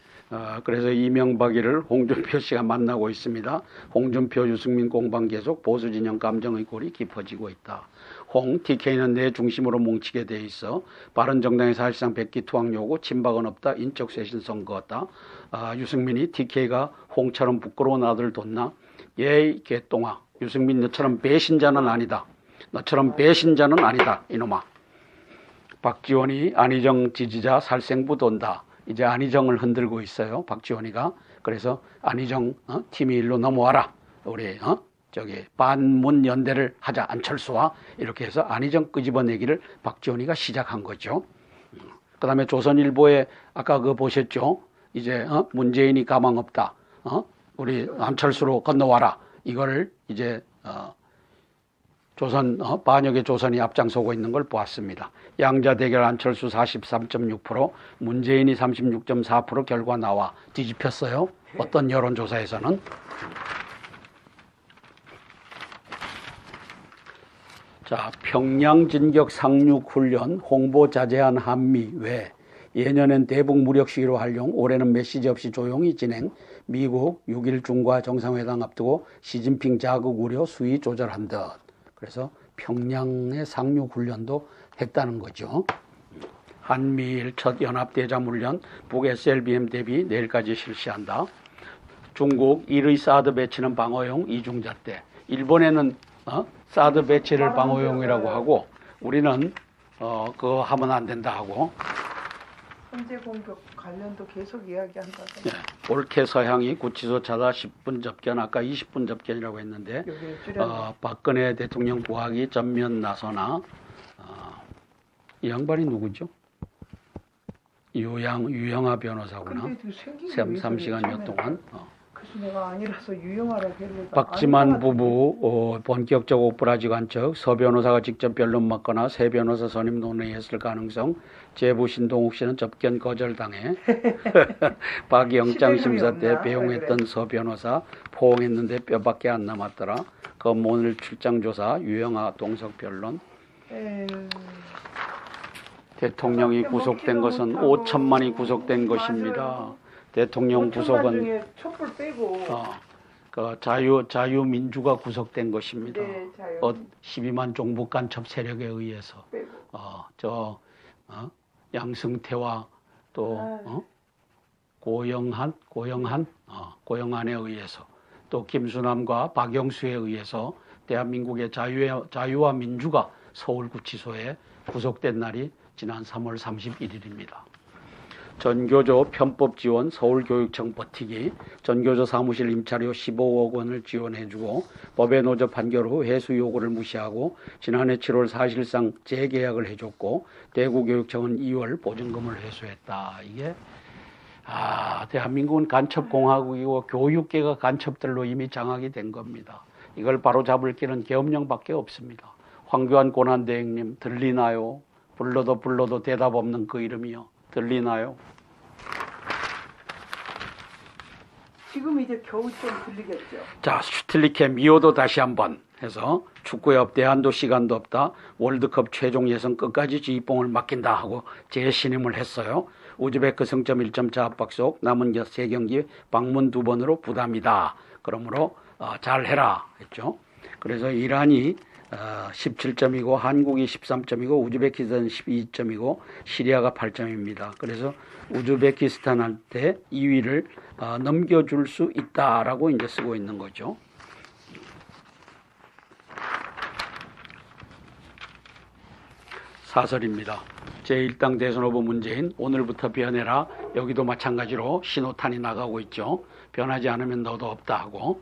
그래서 이명박이를 홍준표 씨가 만나고 있습니다. 홍준표 유승민 공방 계속 보수 진영 감정의 골이 깊어지고 있다. TK는 내 중심으로 뭉치게 돼 있어. 바른정당의 사실상 백기투항 요구, 친박은 없다. 인적 쇄신 선거였다. 유승민이 TK가 홍처럼 부끄러운 아들 뒀나? 예이 개똥아. 유승민 너처럼 배신자는 아니다. 너처럼 배신자는 아니다. 이놈아. 박지원이 안희정 지지자 살생부 돈다. 이제 안희정을 흔들고 있어요. 박지원이가. 그래서 안희정 팀이 일로 넘어와라. 우리 반문 연대를 하자. 안철수와 이렇게 해서 안희정 끄집어내기를 박지원이가 시작한 거죠. 그다음에 조선일보에 아까 그거 보셨죠? 이제 문재인이 가망 없다. 우리 안철수로 건너와라. 이거를 이제 반역의 조선이 앞장서고 있는 걸 보았습니다. 양자 대결 안철수 43.6%, 문재인이 36.4% 결과 나와 뒤집혔어요. 어떤 여론조사에서는. 자, 평양 진격 상륙 훈련 홍보 자제한 한미 외 예년엔 대북 무력 시위로 활용, 올해는 메시지 없이 조용히 진행. 미국 6일 중과 정상회담 앞두고 시진핑 자국 우려 수위 조절한 듯. 그래서 평양의 상륙 훈련도 했다는 거죠. 한미일 첫 연합대잠훈련 북 SLBM 대비 내일까지 실시한다. 중국 1의 사드 배치는 방어용 이중잣대. 일본에는 사드 배치를 방어용이라고 하고 우리는 그거 하면 안 된다 하고. 현재 공격 관련도 계속 이야기한다. 네, 올케 서향이 구치소 찾아 10분 접견, 아까 20분 접견이라고 했는데 박근혜 대통령 구하기 전면 나서나 이 양반이 누구죠? 유영아 변호사구나. 3시간여 동안. 그래서 내가 아니라서 유영아라고 했는데. 박지만 부부 본격적 오프라지 관측, 서 변호사가 직접 변론 맡거나 새 변호사 선임 논의했을 가능성, 제부 신동욱 씨는 접견 거절당해. 박영장 심사 때 배웅했던 서 변호사 포옹했는데 뼈밖에 안 남았더라. 검오늘 출장 조사, 유영아 동석 변론. 대통령이 구속된 것은 5천만이 구속된 것입니다. 대통령 구속은 촛불 빼고 그 자유민주가 구속된 것입니다. 네, 12만 종북 간첩 세력에 의해서 양승태와 또 고영한에 의해서 또 김수남과 박영수에 의해서 대한민국의 자유와 민주가 서울구치소에 구속된 날이 지난 3월 31일입니다. 전교조 편법 지원 서울교육청 버티기, 전교조 사무실 임차료 15억 원을 지원해주고 법의 노조 판결 후 회수 요구를 무시하고 지난해 7월 사실상 재계약을 해줬고 대구교육청은 2월 보증금을 회수했다. 이게 대한민국은 간첩공화국이고 교육계가 간첩들로 이미 장악이 된 겁니다. 이걸 바로잡을 길은 계엄령밖에 없습니다. 황교안 고난대행님 들리나요? 불러도 대답 없는 그 이름이요. 들리나요? 지금 이제 겨우 좀 들리겠죠. 자, 슈틸리케 미호도 다시 한번 해서 축구에 대안도 시간도 없다. 월드컵 최종 예선 끝까지 지휘봉을 맡긴다 하고 재신임을 했어요. 우즈베크 승점 1점 차 압박 속 남은 3경기 방문 2번으로 부담이다. 그러므로 잘해라 했죠. 그래서 이란이 17점이고 한국이 13점이고 우즈베키스탄 12점이고 시리아가 8점입니다. 그래서 우즈베키스탄한테 2위를 넘겨줄 수 있다라고 이제 쓰고 있는 거죠. 사설입니다. 제1당 대선 후보 문재인 오늘부터 변해라. 여기도 마찬가지로 신호탄이 나가고 있죠. 변하지 않으면 너도 없다 하고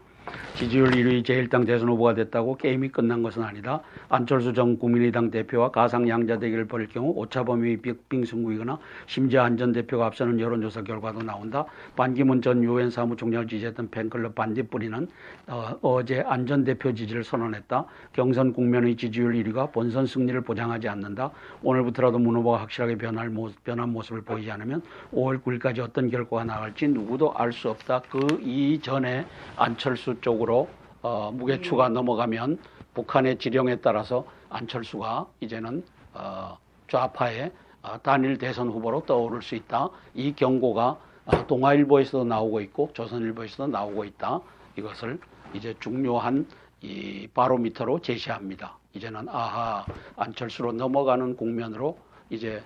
지지율 1위 제1당 대선 후보가 됐다고 게임이 끝난 것은 아니다. 안철수 전 국민의당 대표와 가상 양자 대결을 벌일 경우 오차 범위 빙승구이거나 심지어 안 전 대표가 앞서는 여론조사 결과도 나온다. 반기문 전 유엔 사무총장을 지지했던 팬클럽 반딧불이는 어제 안 전 대표 지지를 선언했다. 경선 국면의 지지율 1위가 본선 승리를 보장하지 않는다. 오늘부터라도 문 후보가 확실하게 변한 모습을 보이지 않으면 5월 9일까지 어떤 결과가 나갈지 누구도 알 수 없다. 그 이전에 안철수 쪽으로 무게추가 넘어가면 북한의 지령에 따라서 안철수가 이제는 좌파의 단일 대선 후보로 떠오를 수 있다. 이 경고가 동아일보에서도 나오고 있고 조선일보에서도 나오고 있다. 이것을 이제 중요한 이 바로미터로 제시합니다. 이제는 안철수로 넘어가는 국면으로 이제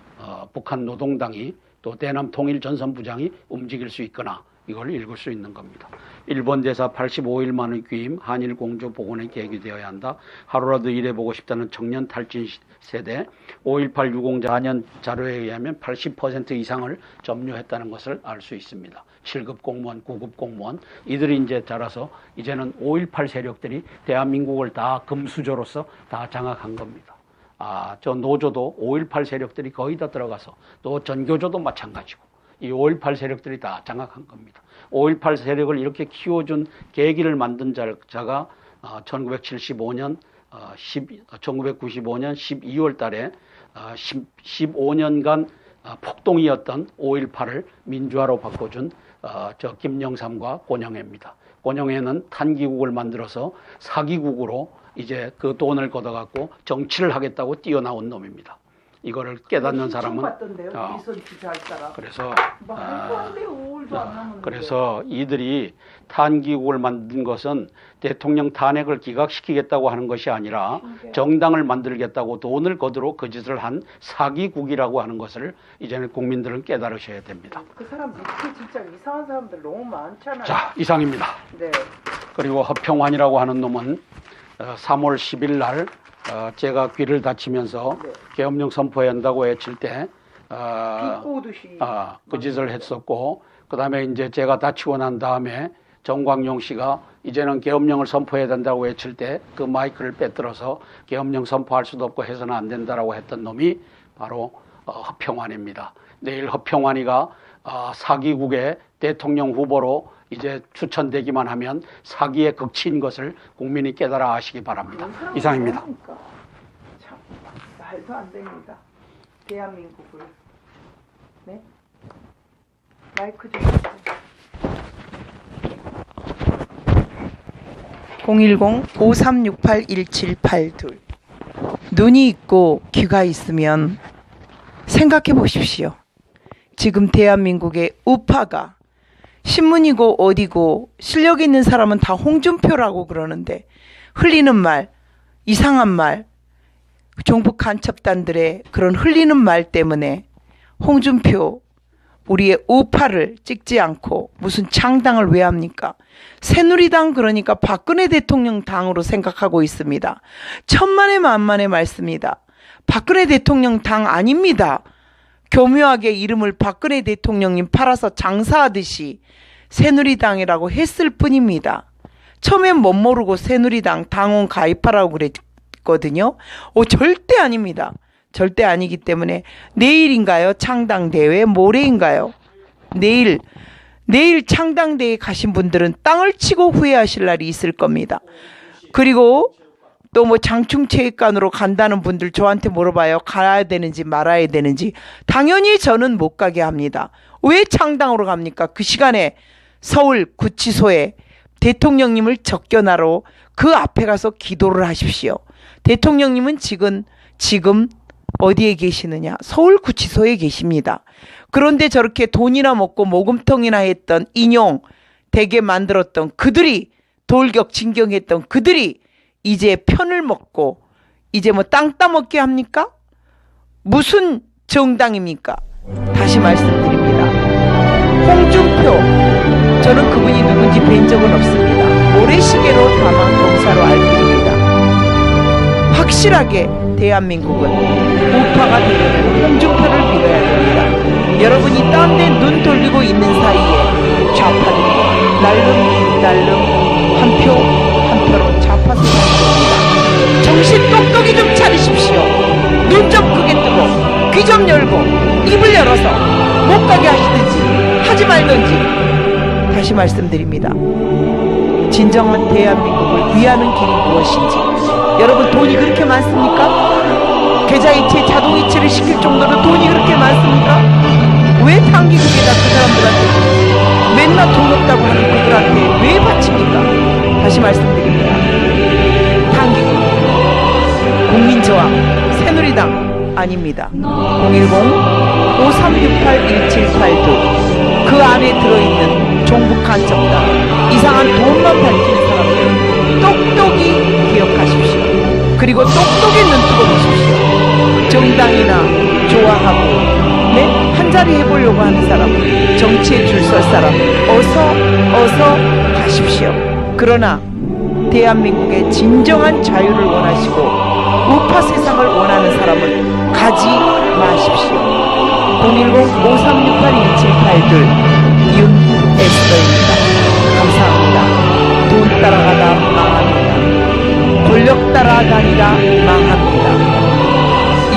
북한 노동당이 또 대남 통일 전선부장이 움직일 수 있거나 이걸 읽을 수 있는 겁니다. 일본 대사 85일 만의 귀임, 한일 공조 복원에 계획이 되어야 한다. 하루라도 일해보고 싶다는 청년 탈진 세대, 5.18 유공자 4년 자료에 의하면 80% 이상을 점유했다는 것을 알 수 있습니다. 7급 공무원, 9급 공무원, 이들이 이제 자라서 이제는 5.18 세력들이 대한민국을 다 금수저로서 다 장악한 겁니다. 저 노조도 5.18 세력들이 거의 다 들어가서 또 전교조도 마찬가지고 이 5.18 세력들이 다 장악한 겁니다. 5.18 세력을 이렇게 키워준 계기를 만든 자가 1995년 12월 달에 15년간 폭동이었던 5.18을 민주화로 바꿔준 저 김영삼과 권영애입니다. 권영애는 탄기국을 만들어서 사기국으로 이제 그 돈을 걷어갖고 정치를 하겠다고 뛰어나온 놈입니다. 이거를 깨닫는 사람은 그래서 그래서 이들이 탄기국을 만든 것은 대통령 탄핵을 기각시키겠다고 하는 것이 아니라 정당을 만들겠다고 돈을 거두러 그 짓을 한 사기국이라고 하는 것을 이제는 국민들은 깨달으셔야 됩니다. 그 사람 밑에 진짜 이상한 사람들 너무 많잖아요. 자, 이상입니다. 네. 그리고 허평환이라고 하는 놈은 3월 10일 날 제가 귀를 다치면서 계엄령 선포해야 한다고 외칠 때 그 짓을 했었고, 그 다음에 이제 제가 다치고 난 다음에 정광용 씨가 이제는 계엄령을 선포해야 된다고 외칠 때 그 마이크를 빼들어서 계엄령 선포할 수도 없고 해서는 안 된다라고 했던 놈이 바로 허평환입니다. 내일 허평환이가 사기국의 대통령 후보로 이제 추천되기만 하면 사기의 극치인 것을 국민이 깨달아 아시기 바랍니다. 이상입니다. 참 말도 안 됩니다. 대한민국을. 네? 마이크 좀 주세요. 010-5368-1782 눈이 있고 귀가 있으면 생각해 보십시오. 지금 대한민국의 우파가 신문이고 어디고 실력 있는 사람은 다 홍준표라고 그러는데 흘리는 말, 이상한 말, 정부 간첩단들의 그런 흘리는 말 때문에 홍준표 우리의 우파를 찍지 않고 무슨 창당을 왜 합니까? 새누리당 그러니까 박근혜 대통령 당으로 생각하고 있습니다. 천만에 만만의 말씀이다. 박근혜 대통령 당 아닙니다. 교묘하게 이름을 박근혜 대통령님 팔아서 장사하듯이 새누리당이라고 했을 뿐입니다. 처음엔 못 모르고 새누리당 당원 가입하라고 그랬거든요. 절대 아닙니다. 절대 아니기 때문에 내일인가요? 창당대회 모레인가요? 내일 창당대회 가신 분들은 땅을 치고 후회하실 날이 있을 겁니다. 그리고 또 뭐 장충체육관으로 간다는 분들 저한테 물어봐요. 가야 되는지 말아야 되는지. 당연히 저는 못 가게 합니다. 왜 창당으로 갑니까? 그 시간에 서울 구치소에 대통령님을 적견하러 그 앞에 가서 기도를 하십시오. 대통령님은 지금 어디에 계시느냐? 서울구치소에 계십니다. 그런데 저렇게 돈이나 먹고 모금통이나 했던 인용 대게 만들었던 그들이 돌격 진경했던 그들이 이제 편을 먹고 이제 뭐 땅 따먹게 합니까? 무슨 정당입니까? 다시 말씀드립니다. 홍준표, 저는 그분이 누군지 뵌 적은 없습니다. 모래시계로 다만 검사로 알 뿐입니다. 확실하게 대한민국은 우파가 되려면 홍준표를 믿어야 됩니다. 여러분이 딴 데 눈 돌리고 있는 사이에 좌파들이 날름 한 표로 좌파 세상입니다. 정신 똑똑히 좀 차리십시오. 눈 좀 크게 뜨고 귀 좀 열고 입을 열어서 못 가게 하시든지 하지 말든지. 다시 말씀드립니다. 진정한 대한민국을 위하는 길이 무엇인지. 여러분, 돈이 그렇게 많습니까? 계좌이체, 자동이체를 시킬 정도로 돈이 그렇게 많습니까? 왜 상기국에다 그 사람들한테 맨날 돈 없다고 하는 그들한테 왜 바칩니까? 다시 말씀드립니다. 상기국, 국민저항, 새누리당 아닙니다. 010-5368-1782 그 안에 들어있는 종북간첩단, 이상한 돈만 밝히는 사람들 똑똑히 기억하십시오. 그리고 똑똑히 눈 뜨고 보십시오. 정당이나 좋아하고 한자리 해보려고 하는 사람, 정치에 줄 설 사람 어서 가십시오. 그러나 대한민국의 진정한 자유를 원하시고 우파 세상을 원하는 사람은 가지 마십시오. 010-5368-1782 윤에스더입니다. 감사합니다. 돈 따라가다 망합니다. 권력 따라다니다 망합니다.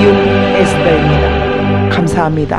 윤에스더입니다. 감사합니다.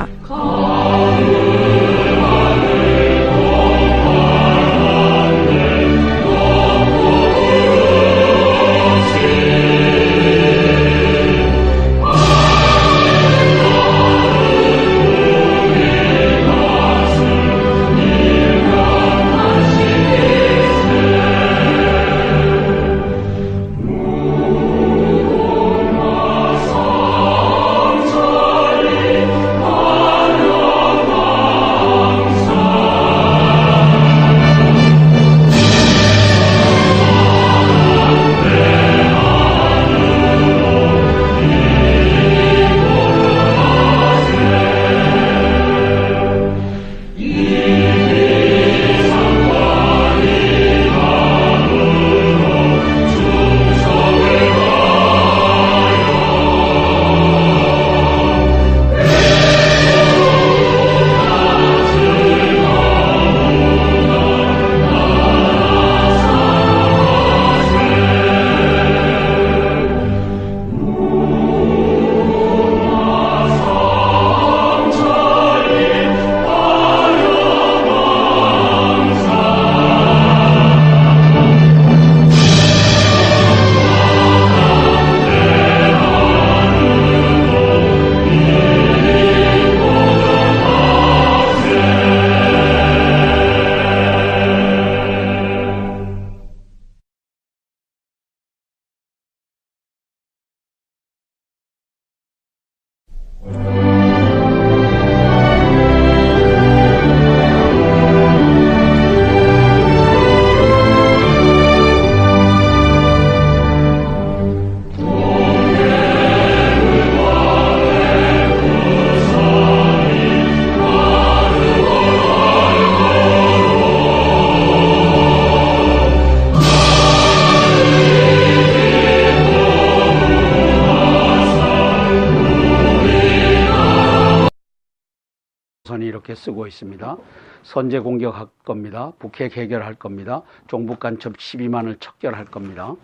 선이 이렇게 쓰고 있습니다. 선제 공격할 겁니다. 북핵 해결할 겁니다. 종북 간첩 12만을 척결할 겁니다.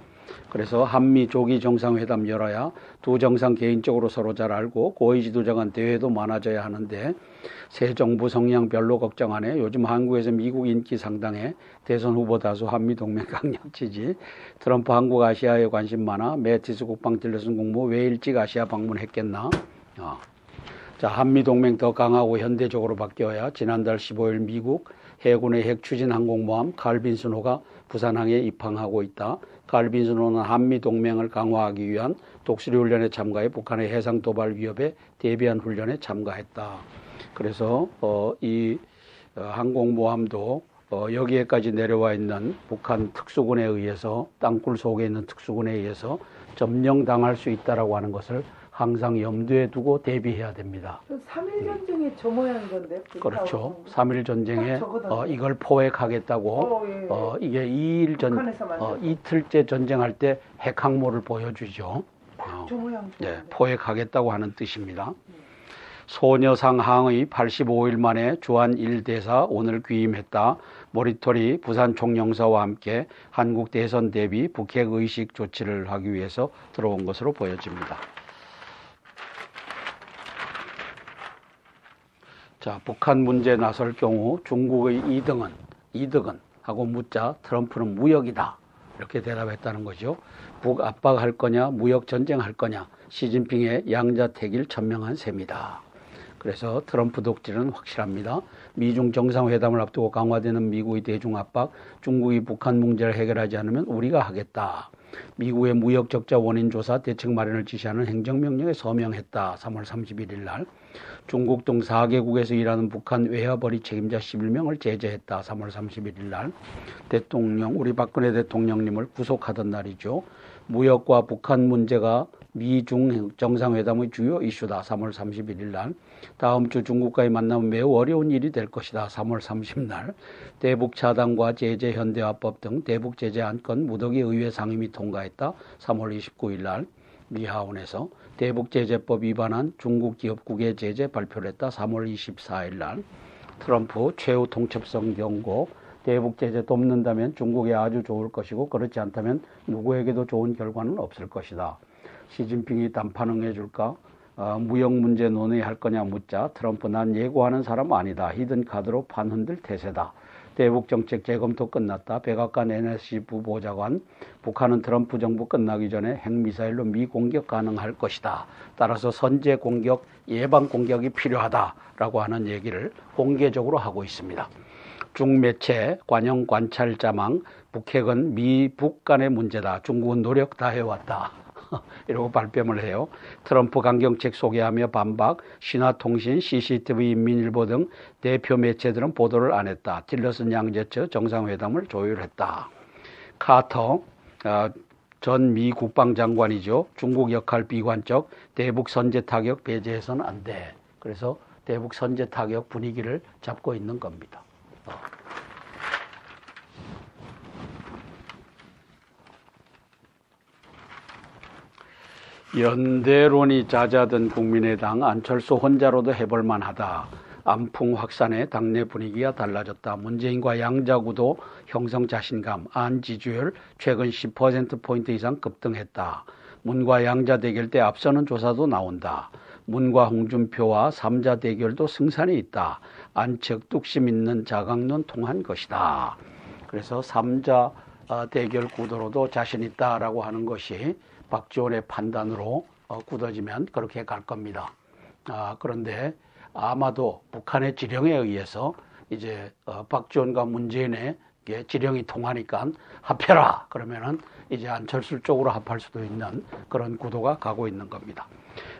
그래서 한미 조기 정상회담 열어야 두 정상 개인적으로 서로 잘 알고 고위 지도자 간 대회도 많아져야 하는데 새 정부 성향 별로 걱정 안 해. 요즘 한국에서 미국 인기 상당해. 대선 후보 다수 한미 동맹 강력 지지. 트럼프 한국 아시아에 관심 많아. 매티스 국방 틸러슨 국무 왜 일찍 아시아 방문했겠나. 자, 한미동맹 더 강하고 현대적으로 바뀌어야 지난달 15일 미국 해군의 핵 추진 항공모함 칼빈슨호가 부산항에 입항하고 있다. 칼빈슨호는 한미 동맹을 강화하기 위한 독수리 훈련에 참가해 북한의 해상 도발 위협에 대비한 훈련에 참가했다. 그래서 이 항공모함도 여기에까지 내려와 있는 북한 특수군에 의해서 땅굴 속에 있는 특수군에 의해서 점령당할 수 있다라고 하는 것을 항상 염두에 두고 대비해야 됩니다. 3.1 전쟁의 저 모양인 건데. 그렇죠. 3.1 전쟁에 저거던데. 이걸 포획하겠다고 예. 이게 2일 전 북한에서 만든 이틀째 전쟁할 때 핵항모를 보여주죠. 저 모양 네, 포획하겠다고 하는 뜻입니다. 소녀상항의 85일 만에 주한 1대사 오늘 귀임했다. 모리토리 부산 총영사와 함께 한국 대선 대비 북핵 의식 조치를 하기 위해서 들어온 것으로 보여집니다. 자, 북한 문제에 나설 경우 중국의 이득은 하고 묻자 트럼프는 무역이다. 이렇게 대답했다는 거죠. 북압박할 거냐, 무역 전쟁할 거냐, 시진핑의 양자택일 천명한 셈이다. 그래서 트럼프 독질은 확실합니다. 미중 정상회담을 앞두고 강화되는 미국의 대중 압박, 중국이 북한 문제를 해결하지 않으면 우리가 하겠다. 미국의 무역 적자 원인 조사 대책 마련을 지시하는 행정명령에 서명했다. 3월 31일 날. 중국 등 4개국에서 일하는 북한 외화벌이 책임자 11명을 제재했다. 3월 31일 날. 우리 박근혜 대통령님을 구속하던 날이죠. 무역과 북한 문제가 미중 정상회담의 주요 이슈다. 3월 31일 날. 다음 주 중국과의 만남은 매우 어려운 일이 될 것이다. 3월 30날. 대북 차단과 제재 현대화법 등 대북 제재 안건 무더기 의회 상임위 통과했다. 3월 29일 날. 미 하원에서 대북 제재법 위반한 중국 기업국의 제재 발표를 했다. 3월 24일 날. 트럼프 최후 통첩성 경고. 대북 제재 돕는다면 중국에 아주 좋을 것이고 그렇지 않다면 누구에게도 좋은 결과는 없을 것이다. 시진핑이 담판 응해줄까? 무역 문제 논의할 거냐 묻자 트럼프 난 예고하는 사람 아니다. 히든 카드로 판 흔들 태세다. 대북 정책 재검토 끝났다. 백악관 NSC 부보좌관 북한은 트럼프 정부 끝나기 전에 핵미사일로 미 공격 가능할 것이다. 따라서 선제 공격, 예방 공격이 필요하다라고 하는 얘기를 공개적으로 하고 있습니다. 중매체 관영 관찰자망 북핵은 미북 간의 문제다. 중국은 노력 다 해왔다. 이러고 발뺌을 해요. 트럼프 강경책 소개하며 반박, 신화통신, CCTV, 인민일보 등 대표 매체들은 보도를 안 했다. 틸러슨 양제처 정상회담을 조율했다. 카터 전 미 국방장관이죠. 중국 역할 비관적, 대북 선제 타격 배제해서는 안 돼. 그래서 대북 선제 타격 분위기를 잡고 있는 겁니다. 연대론이 잦아든 국민의당 안철수 혼자로도 해볼 만하다. 안풍 확산에 당내 분위기가 달라졌다. 문재인과 양자구도 형성 자신감, 안 지지율 최근 10%포인트 이상 급등했다. 문과 양자 대결 때 앞서는 조사도 나온다. 문과 홍준표와 3자 대결도 승산이 있다. 안측 뚝심 있는 자강론 통한 것이다. 그래서 3자 대결 구도로도 자신 있다라고 하는 것이 박지원의 판단으로 굳어지면 그렇게 갈 겁니다. 그런데 아마도 북한의 지령에 의해서 이제 박지원과 문재인의 지령이 통하니까 합해라 그러면은 이제 안철수 쪽으로 합할 수도 있는 그런 구도가 가고 있는 겁니다.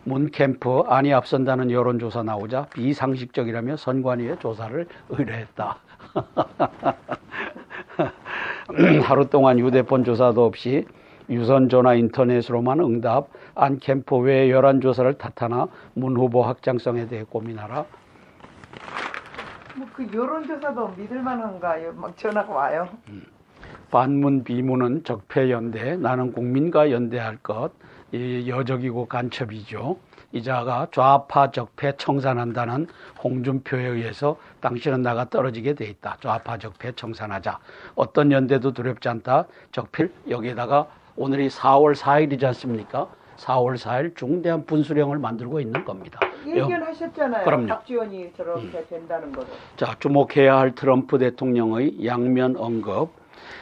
문 캠프 안이 앞선다는 여론조사 나오자 비상식적이라며 선관위에 조사를 의뢰했다. 하루 동안 휴대폰 조사도 없이 유선 전화 인터넷으로만 응답, 안 캠프 외 여론조사를 탓하나 문 후보 확장성에 대해 고민하라. 뭐 그 여론조사도 믿을만한가요? 막 전화가 와요. 반문 비문은 적폐연대, 나는 국민과 연대할 것, 이 여적이고 간첩이죠. 이자가 좌파 적폐 청산한다는 홍준표에 의해서 당신은 나가 떨어지게 돼 있다. 좌파 적폐 청산하자. 어떤 연대도 두렵지 않다. 적필 여기에다가 오늘이 4월 4일이지 않습니까? 4월 4일 중대한 분수령을 만들고 있는 겁니다. 예견하셨잖아요. 그럼요. 박지원이 저렇게 된다는 거를. 자, 주목해야 할 트럼프 대통령의 양면 언급.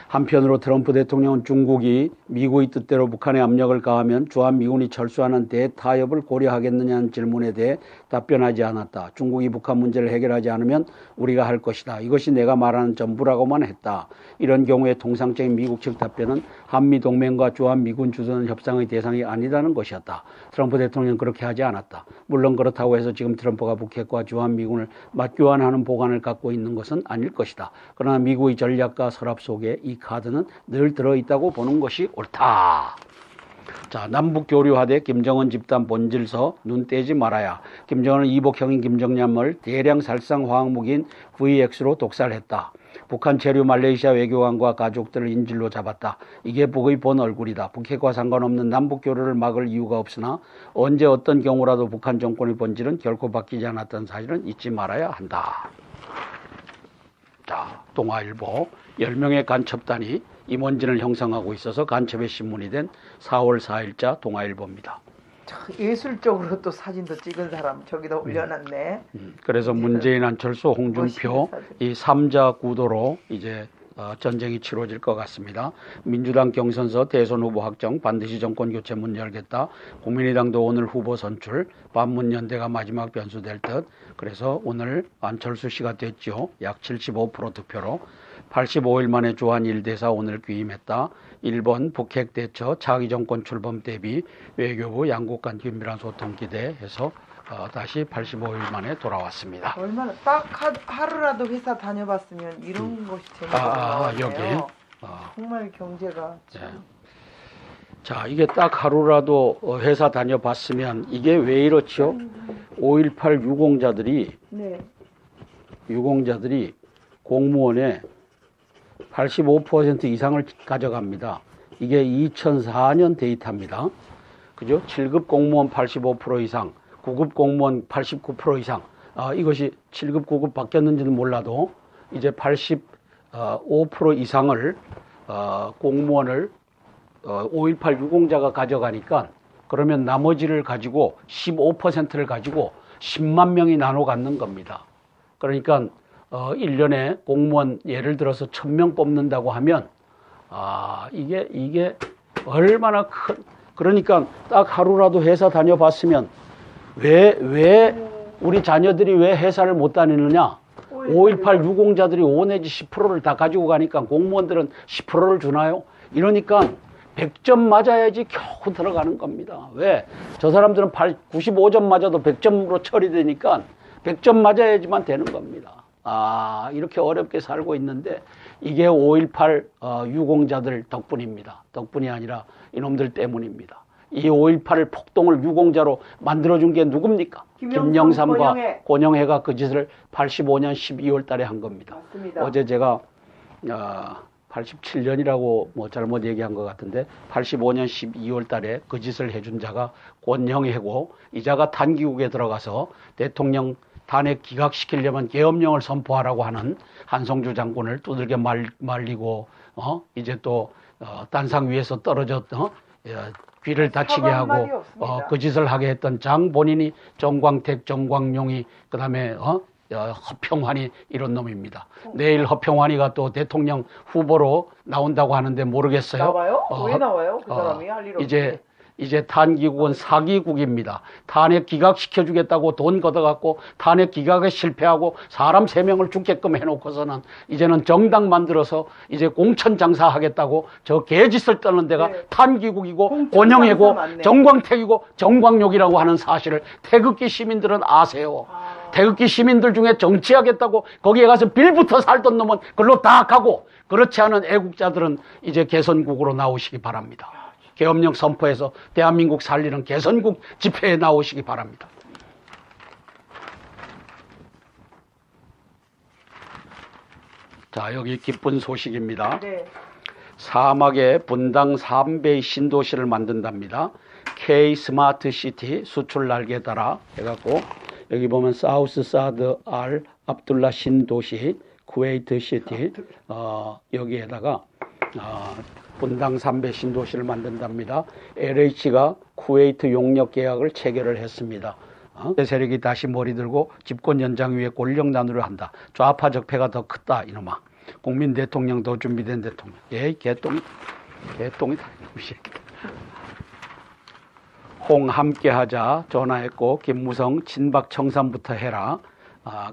한편으로 트럼프 대통령은 중국이 미국의 뜻대로 북한에 압력을 가하면 주한미군이 철수하는 대타협을 고려하겠느냐는 질문에 대해 답변하지 않았다. 중국이 북한 문제를 해결하지 않으면 우리가 할 것이다. 이것이 내가 말하는 전부라고만 했다. 이런 경우에 통상적인 미국 측 답변은 한미동맹과 주한미군 주도는 협상의 대상이 아니라는 것이었다. 트럼프 대통령은 그렇게 하지 않았다. 물론 그렇다고 해서 지금 트럼프가 북핵과 주한미군을 맞교환하는 보관을 갖고 있는 것은 아닐 것이다. 그러나 미국의 전략과 서랍 속에 이 카드는 늘 들어있다고 보는 것이 옳다. 자, 남북 교류하되 김정은 집단 본질서 눈 떼지 말아야. 김정은은 이복형인 김정남을 대량 살상 화학무기인 VX로 독살했다. 북한 체류 말레이시아 외교관과 가족들을 인질로 잡았다. 이게 북의 본 얼굴이다. 북핵과 상관없는 남북 교류를 막을 이유가 없으나 언제 어떤 경우라도 북한 정권의 본질은 결코 바뀌지 않았다는 사실은 잊지 말아야 한다. 자, 동아일보 10명의 간첩단이 임원진을 형성하고 있어서 간첩의 신문이 된 4월 4일자 동아일보입니다. 예술적으로 또 사진도 찍은 사람 저기다 올려놨네. 그래서 문재인, 안철수, 홍준표 이 3자 구도로 이제 전쟁이 치러질 것 같습니다. 민주당 경선서 대선 후보 확정, 반드시 정권 교체 문 열겠다. 국민의당도 오늘 후보 선출, 반문연대가 마지막 변수될 듯. 그래서 오늘 안철수 씨가 됐죠. 약 75% 득표로. 85일 만에 주한 1대사 오늘 귀임했다. 일본 북핵 대처 차기 정권 출범 대비 외교부 양국 간 긴밀한 소통 기대해서 다시 85일 만에 돌아왔습니다. 얼마나 딱 하루라도 회사 다녀봤으면 이런 것이 재밌어요. 여기 정말 경제가 참. 네. 자, 이게 딱 하루라도 회사 다녀봤으면 이게 왜 이렇죠? 5.18 유공자들이 네. 공무원의 85% 이상을 가져갑니다. 이게 2004년 데이터입니다. 그죠? 7급 공무원 85% 이상, 9급 공무원 89% 이상. 이것이 7급, 9급 바뀌었는지는 몰라도 이제 85% 이상을 공무원을 5.18 유공자가 가져가니까 그러면 나머지를 가지고 15%를 가지고 10만 명이 나눠 갖는 겁니다. 그러니까 1년에 공무원 예를 들어서 1000명 뽑는다고 하면 이게 얼마나 그러니까 딱 하루라도 회사 다녀봤으면 왜 우리 자녀들이 왜 회사를 못 다니느냐? 5.18 유공자들이 5 내지 10%를 다 가지고 가니까 공무원들은 10%를 주나요? 이러니까 100점 맞아야지 겨우 들어가는 겁니다. 왜? 저 사람들은 95점 맞아도 100점으로 처리되니까 100점 맞아야지만 되는 겁니다. 이렇게 어렵게 살고 있는데 이게 5.18 유공자들 덕분입니다. 덕분이 아니라 이놈들 때문입니다. 이 5.18 폭동을 유공자로 만들어준 게 누굽니까? 김영삼과 권영해가 그 짓을 85년 12월 달에 한 겁니다. 맞습니다. 어제 제가 87년이라고 뭐 잘못 얘기한 것 같은데 85년 12월 달에 그 짓을 해준 자가 권영해고 이 자가 단기국에 들어가서 대통령 탄핵 기각시키려면 계엄령을 선포하라고 하는 한성주 장군을 두들겨 말리고 이제 또 단상 위에서 떨어져 귀를 다치게 하고 그 짓을 하게 했던 장 본인이 정광택, 정광용이 그다음에 허평환이 이런 놈입니다. 내일 허평환이가 또 대통령 후보로 나온다고 하는데 모르겠어요. 나와요? 왜 나와요? 그 사람이 할 일 없이. 이제 탄기국은 사기국입니다. 탄핵 기각시켜주겠다고 돈 걷어갖고 탄핵 기각에 실패하고 사람 3명을 죽게끔 해놓고서는 이제는 정당 만들어서 이제 공천장사하겠다고 저 개짓을 떠는 데가 탄기국이고 권영해고 정광택이고 정광용이라고 하는 사실을 태극기 시민들은 아세요. 태극기 시민들 중에 정치하겠다고 거기에 가서 빌부터 살던 놈은 그걸로 다 가고 그렇지 않은 애국자들은 이제 개선국으로 나오시기 바랍니다. 계엄령 선포해서 대한민국 살리는 개선국 집회에 나오시기 바랍니다. 자, 여기 기쁜 소식입니다. 네. 사막에 분당 3배의 신도시를 만든답니다. K 스마트 시티 수출 날개 달아 해갖고 여기 보면 사우스 사드 알 압둘라 신도시 쿠웨이트 시티 여기에다가 분당 3배 신도시를 만든답니다. LH가 쿠웨이트 용역 계약을 체결을 했습니다. 세력이 다시 머리 들고 집권 연장 위에 권력 나누려 한다. 좌파 적폐가 더 크다 이놈아. 국민 대통령도 준비된 대통령. 개똥이다. 홍 함께하자 전화했고 김무성 친박 청산부터 해라.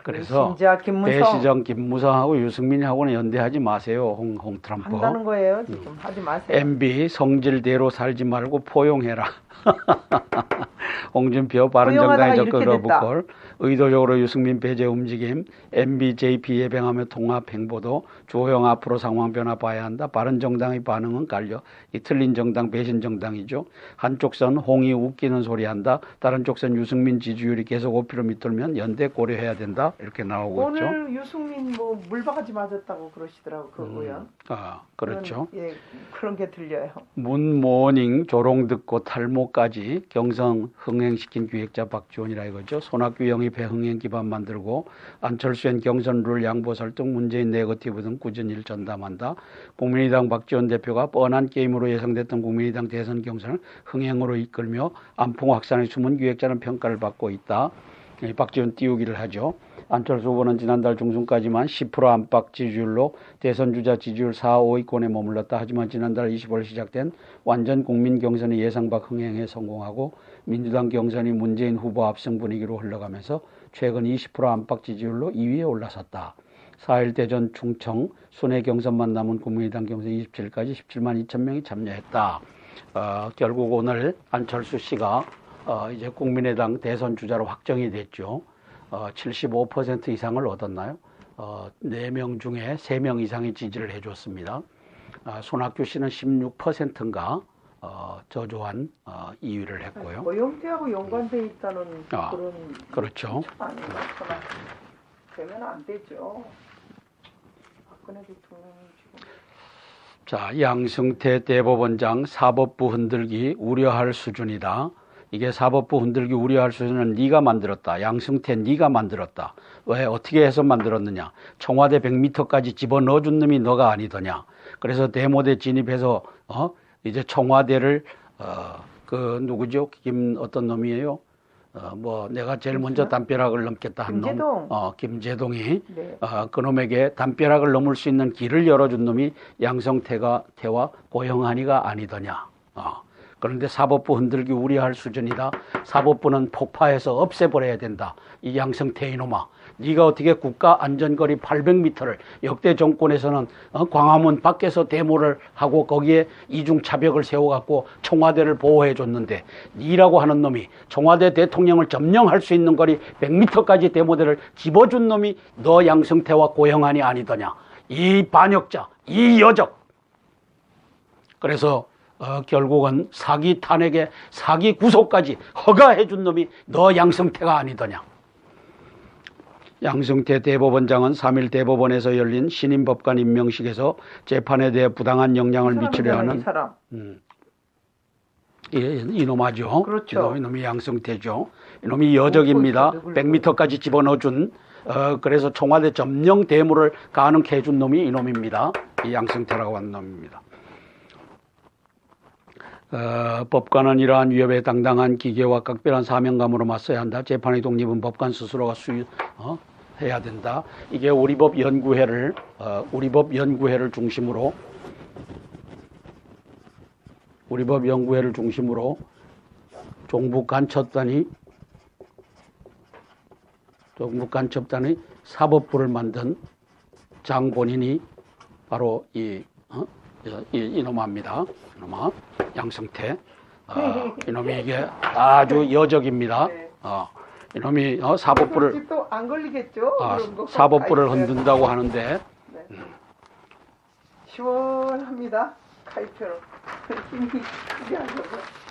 그래서 진짜 김무성 대시정 김무성하고 유승민하고는 연대하지 마세요. 홍 트럼프. 한다는 거예요. 지금 하지 마세요. MB 성질대로 살지 말고 포용해라. 홍준표 바른정당에 접근 러브콜 의도적으로 유승민 배제 움직임 MB JP 예방하며 통합 행보도 조영 앞으로 상황 변화 봐야 한다. 바른정당의 반응은 갈려. 이 틀린 정당 배신 정당이죠. 한쪽 선 홍이 웃기는 소리 한다. 다른 쪽 선 유승민 지지율이 계속 5% 밑돌면 연대 고려해야 된다. 이렇게 나오고 있죠. 오늘 유승민 뭐 물바가지 맞았다고 그러시더라고 그 의원. 그렇죠. 예, 그런 게 들려요. 문모닝 조롱 듣고 탈모까지 경성 흥행시킨 기획자 박지원이라 이거죠. 손학규 영입해 흥행 기반 만들고 안철수엔 경선 룰 양보 설득 문재인 네거티브 등 꾸준히 일 전담한다. 국민의당 박지원 대표가 뻔한 게임으로 예상됐던 국민의당 대선 경선을 흥행으로 이끌며 안풍 확산의 숨은 기획자는 평가를 받고 있다. 박지원 띄우기를 하죠. 안철수 후보는 지난달 중순까지만 10% 안팎 지지율로 대선 주자 지지율 4, 5위권에 머물렀다. 하지만 지난달 25일 시작된 완전 국민 경선이 예상 밖 흥행에 성공하고 민주당 경선이 문재인 후보 압승 분위기로 흘러가면서 최근 20% 안팎 지지율로 2위에 올라섰다. 4일 대전 충청 순회 경선만 남은 국민의당 경선 27일까지 17만 2천 명이 참여했다. 결국 오늘 안철수 씨가 이제 국민의당 대선 주자로 확정이 됐죠. 75% 이상을 얻었나요? 4명 중에 3명 이상이 지지를 해줬습니다. 손학규 씨는 16%인가 저조한 2위를 했고요. 고용태하고 연관돼 있다는 그런 그렇죠. 아닌가? 되면 안 되죠. 박근혜 대통령이 지금. 자, 양승태 대법원장 사법부 흔들기 우려할 수준이다. 이게 사법부 흔들기 우려할 수준은 네가 만들었다. 양승태 네가 만들었다. 왜 어떻게 해서 만들었느냐. 청와대 100m까지 집어넣어준 놈이 너가 아니더냐. 그래서 대모대 진입해서 이제 청와대를 그 누구죠? 어떤 놈이에요? 뭐 내가 제일 먼저 담벼락을 넘겠다 한 김재동. 놈. 김재동이 네. 그놈에게 담벼락을 넘을 수 있는 길을 열어준 놈이 양승태와 고영한이가 아니더냐. 그런데 사법부 흔들기 우려할 수준이다. 사법부는 폭파해서 없애버려야 된다. 이 양승태 이놈아. 네가 어떻게 국가안전거리 800m를 역대 정권에서는 광화문 밖에서 데모를 하고 거기에 이중차벽을 세워갖고 청와대를 보호해줬는데 네라고 하는 놈이 청와대 대통령을 점령할 수 있는 거리 100m까지 데모대를 집어준 놈이 너 양승태와 고영한이 아니더냐. 이 반역자, 이 여적. 그래서 결국은 사기 탄핵에 사기 구속까지 허가해준 놈이 너 양승태가 아니더냐. 양승태 대법원장은 3일 대법원에서 열린 신임 법관 임명식에서 재판에 대해 부당한 영향을 미치려 하는 이놈하죠. 그렇죠. 이놈이 양승태죠. 이놈이 여적입니다. 100m까지 집어넣어준 그래서 청와대 점령 대무를 가능케 해준 놈이 이놈입니다. 이 양승태라고 하는 놈입니다. 법관은 이러한 위협에 당당한 기계와 각별한 사명감으로 맞서야 한다. 재판의 독립은 법관 스스로가 해야 된다. 이게 우리법 연구회를 중심으로 종북 간첩단이 사법부를 만든 장본인이 바로 이놈입니다. 이놈아 양승태. 이놈이 이게 아주 여적입니다. 네. 이놈이 사법부를 또 안 걸리겠죠? 사법부를 흔든다고 하는데 네. 시원합니다. 가입표로 힘이 크게 하셔서.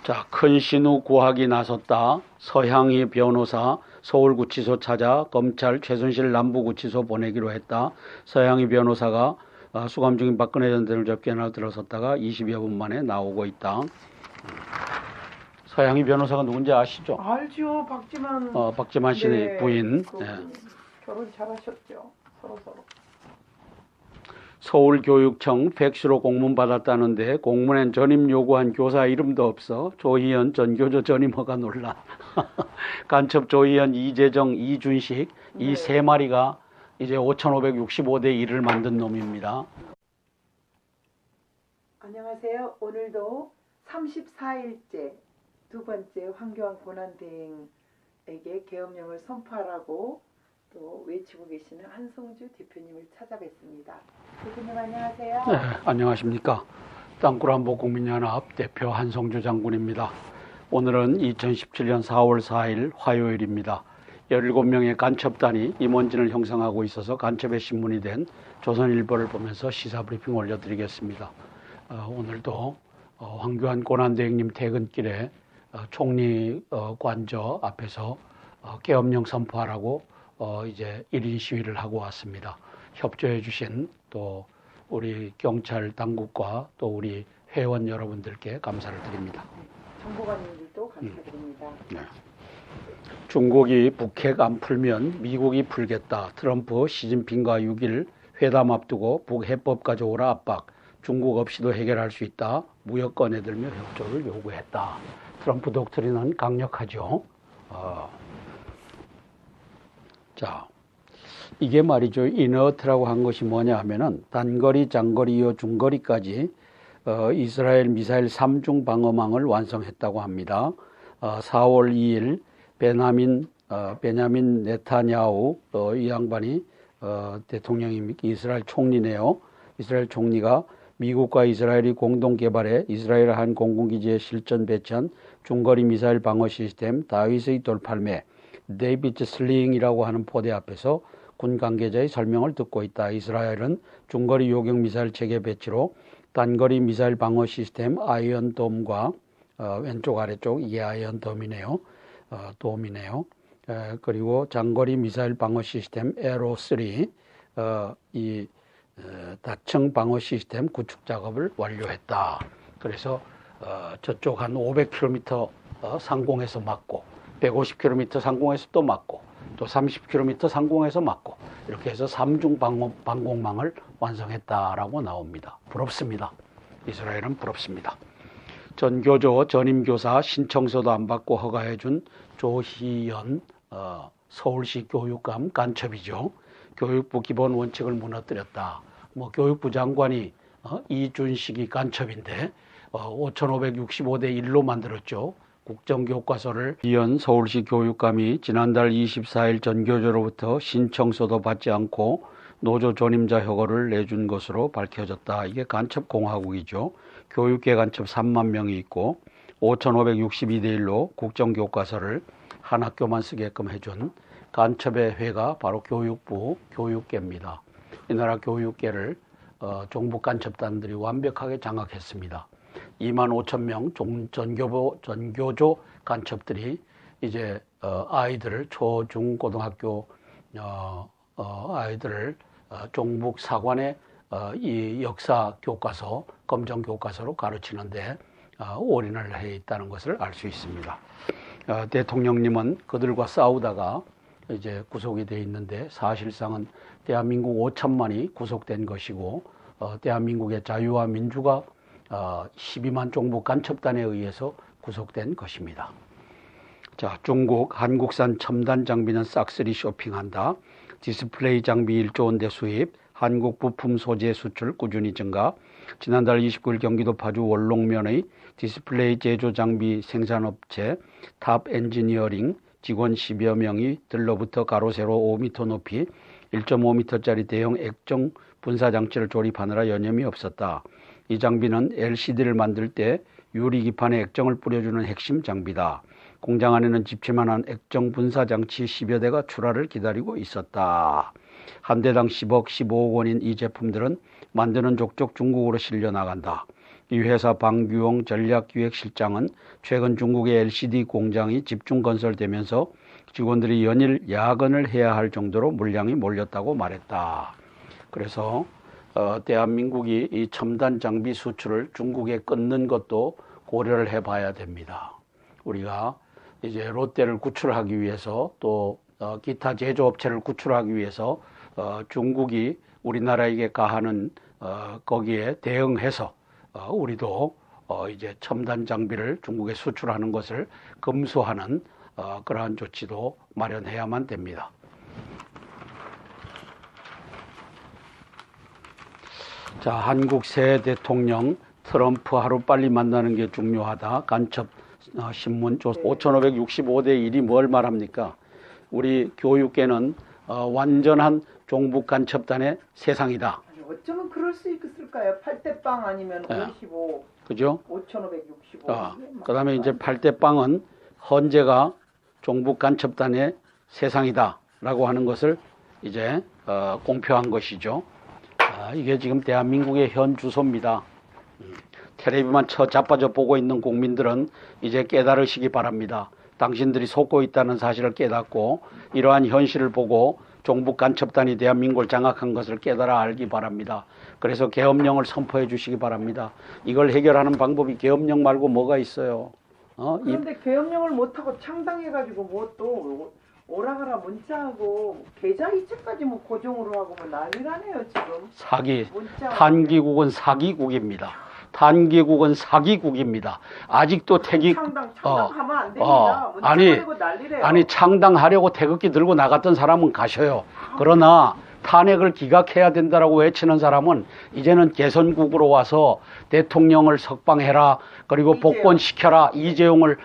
자, 큰 신우 구하기 나섰다. 서향희 변호사 서울구치소 찾아 검찰 최순실 남부구치소 보내기로 했다. 서향희 변호사가 수감 중인 박근혜 전 대통령 접견을 들어섰다가 20여 분 만에 나오고 있다. 서향희 변호사가 누군지 아시죠? 알죠. 박지만 씨의 부인. 결혼 잘하셨죠. 서로. 서울교육청 백수로 공문 받았다는데 공문엔 전임 요구한 교사 이름도 없어. 조희연 전교조 전임허가 논란. 간첩 조희연, 이재정, 이준식 이 세 마리가 이제 5,565대 1을 만든 놈입니다. 안녕하세요. 오늘도 34일째 두 번째 황교안 고난대행에게 계엄령을 선포하라고 또 외치고 계시는 한성주 대표님을 찾아뵙습니다. 대표님 안녕하세요. 네, 안녕하십니까. 땅굴한복국민연합 대표 한성주 장군입니다. 오늘은 2017년 4월 4일 화요일입니다. 17명의 간첩단이 임원진을 형성하고 있어서 간첩의 신문이 된 조선일보를 보면서 시사브리핑 올려드리겠습니다. 오늘도 황교안 고난대행님 퇴근길에 총리 관저 앞에서 계엄령 선포하라고 이제 1인 시위를 하고 왔습니다. 협조해 주신 또 우리 경찰 당국과 또 우리 회원 여러분들께 감사를 드립니다. 정보관님들도 감사드립니다. 네. 중국이 북핵 안 풀면 미국이 풀겠다. 트럼프 시진핑과 6일 회담 앞두고 북해법 가져오라 압박. 중국 없이도 해결할 수 있다. 무역 꺼내들며 협조를 요구했다. 트럼프 독트린은 강력하죠. 자, 이게 말이죠. 이너트라고 한 것이 뭐냐 하면은 단거리, 장거리, 이어 중거리까지 이스라엘 미사일 3중 방어망을 완성했다고 합니다. 4월 2일 베냐민 네타냐후 이 양반이 대통령입니까? 이스라엘 총리네요. 이스라엘 총리가 미국과 이스라엘이 공동 개발해 이스라엘 한 공군기지에 실전 배치한 중거리 미사일 방어 시스템 다윗의 돌팔매 데이비드 슬링이라고 하는 포대 앞에서 군 관계자의 설명을 듣고 있다. 이스라엘은 중거리 요격 미사일 체계 배치로 단거리 미사일 방어 시스템 아이언돔과 왼쪽 아래쪽 이게 아이언돔이네요. 돔이네요. 그리고 장거리 미사일 방어 시스템 에로3 이 다층 방어 시스템 구축 작업을 완료했다. 그래서 저쪽 한 500km 상공에서 맞고 150km 상공에서 또 맞고 또 30km 상공에서 맞고 이렇게 해서 3중 방공망을 완성했다라고 나옵니다. 부럽습니다. 이스라엘은 부럽습니다. 전교조 전임교사 신청서도 안 받고 허가해준 조희연 서울시 교육감 간첩이죠. 교육부 기본 원칙을 무너뜨렸다. 뭐 교육부 장관이 이준식이 간첩인데 5,565대 1로 만들었죠. 국정교과서를 이현 서울시 교육감이 지난달 24일 전교조로부터 신청서도 받지 않고 노조 전임자 허가를 내준 것으로 밝혀졌다. 이게 간첩공화국이죠. 교육계 간첩 3만 명이 있고 5,562대 1로 국정교과서를 한 학교만 쓰게끔 해준 간첩의 회가 바로 교육부 교육계입니다. 이 나라 교육계를 종북 간첩단들이 완벽하게 장악했습니다. 2만 5천 명 전교조 간첩들이 이제 아이들을 초, 중, 고등학교 아이들을 종북 사관의 이 역사 교과서, 검정 교과서로 가르치는데 올인을 해 있다는 것을 알 수 있습니다. 대통령님은 그들과 싸우다가 이제 구속이 돼 있는데 사실상은 대한민국 5천만이 구속된 것이고 대한민국의 자유와 민주가 12만 종북 간첩단에 의해서 구속된 것입니다. 자, 중국 한국산 첨단 장비는 싹쓸이 쇼핑한다. 디스플레이 장비 1조 원대 수입, 한국 부품 소재 수출 꾸준히 증가. 지난달 29일 경기도 파주 월롱면의 디스플레이 제조 장비 생산업체 탑 엔지니어링 직원 10여 명이 들로부터 가로 세로 5m 높이 1.5m짜리 대형 액정 분사 장치를 조립하느라 여념이 없었다. 이 장비는 LCD를 만들 때 유리기판에 액정을 뿌려주는 핵심 장비다. 공장 안에는 집채만한 액정 분사 장치 10여 대가 출하를 기다리고 있었다. 한 대당 10억, 15억 원인 이 제품들은 만드는 족족 중국으로 실려 나간다. 이 회사 방규용 전략기획실장은 최근 중국의 LCD 공장이 집중 건설되면서 직원들이 연일 야근을 해야 할 정도로 물량이 몰렸다고 말했다. 그래서 대한민국이 이 첨단 장비 수출을 중국에 끊는 것도 고려를 해봐야 됩니다. 우리가 이제 롯데를 구출하기 위해서 또 기타 제조업체를 구출하기 위해서 중국이 우리나라에게 가하는 거기에 대응해서 우리도 이제 첨단 장비를 중국에 수출하는 것을 금수하는 그러한 조치도 마련해야만 됩니다. 자, 한국 새 대통령 트럼프 하루빨리 만나는 게 중요하다. 간첩 신문 조사 5,565대 1이 뭘 말합니까? 우리 교육계는 완전한 종북 간첩단의 세상이다. 어쩌면 그럴 수 있을까요? 8대 빵 아니면 55, 그죠? 5,565. 그 다음에 이제 8대 빵은 헌재가 종북 간첩단의 세상이다 라고 하는 것을 이제 공표한 것이죠. 이게 지금 대한민국의 현 주소입니다. 텔레비만 자빠져 보고 있는 국민들은 이제 깨달으시기 바랍니다. 당신들이 속고 있다는 사실을 깨닫고 이러한 현실을 보고 종북 간첩단이 대한민국을 장악한 것을 깨달아 알기 바랍니다. 그래서 계엄령을 선포해 주시기 바랍니다. 이걸 해결하는 방법이 계엄령 말고 뭐가 있어요? 그런데 계엄령을 못하고 창당해가지고 뭐 또 오라가라 문자하고 계좌 이체까지 뭐 고정으로 하고 뭐 난리라네요 지금. 사기. 문자 탄기국은 사기국입니다. 탄기국은 사기국입니다. 아직도 창당하면 안 됩니다. 난리래요. 아니 창당하려고 태극기 들고 나갔던 사람은 가셔요. 그러나 탄핵을 기각해야 된다라고 외치는 사람은 이제는 개선국으로 와서 대통령을 석방해라. 그리고 복권시켜라. 이재용을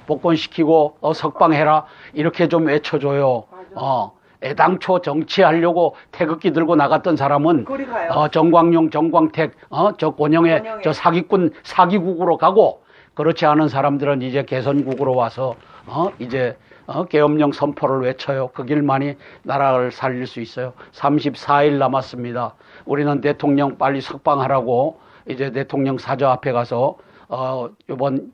복권시키고 석방해라. 이렇게 좀 외쳐줘요. 애당초 정치하려고 태극기 들고 나갔던 사람은 정광용, 정광택, 저 권영의 저 사기꾼 사기국으로 가고, 그렇지 않은 사람들은 이제 개선국으로 와서 이제 계엄령 선포를 외쳐요. 그 길만이 나라를 살릴 수 있어요. 34일 남았습니다. 우리는 대통령 빨리 석방하라고 이제 대통령 사저 앞에 가서 이번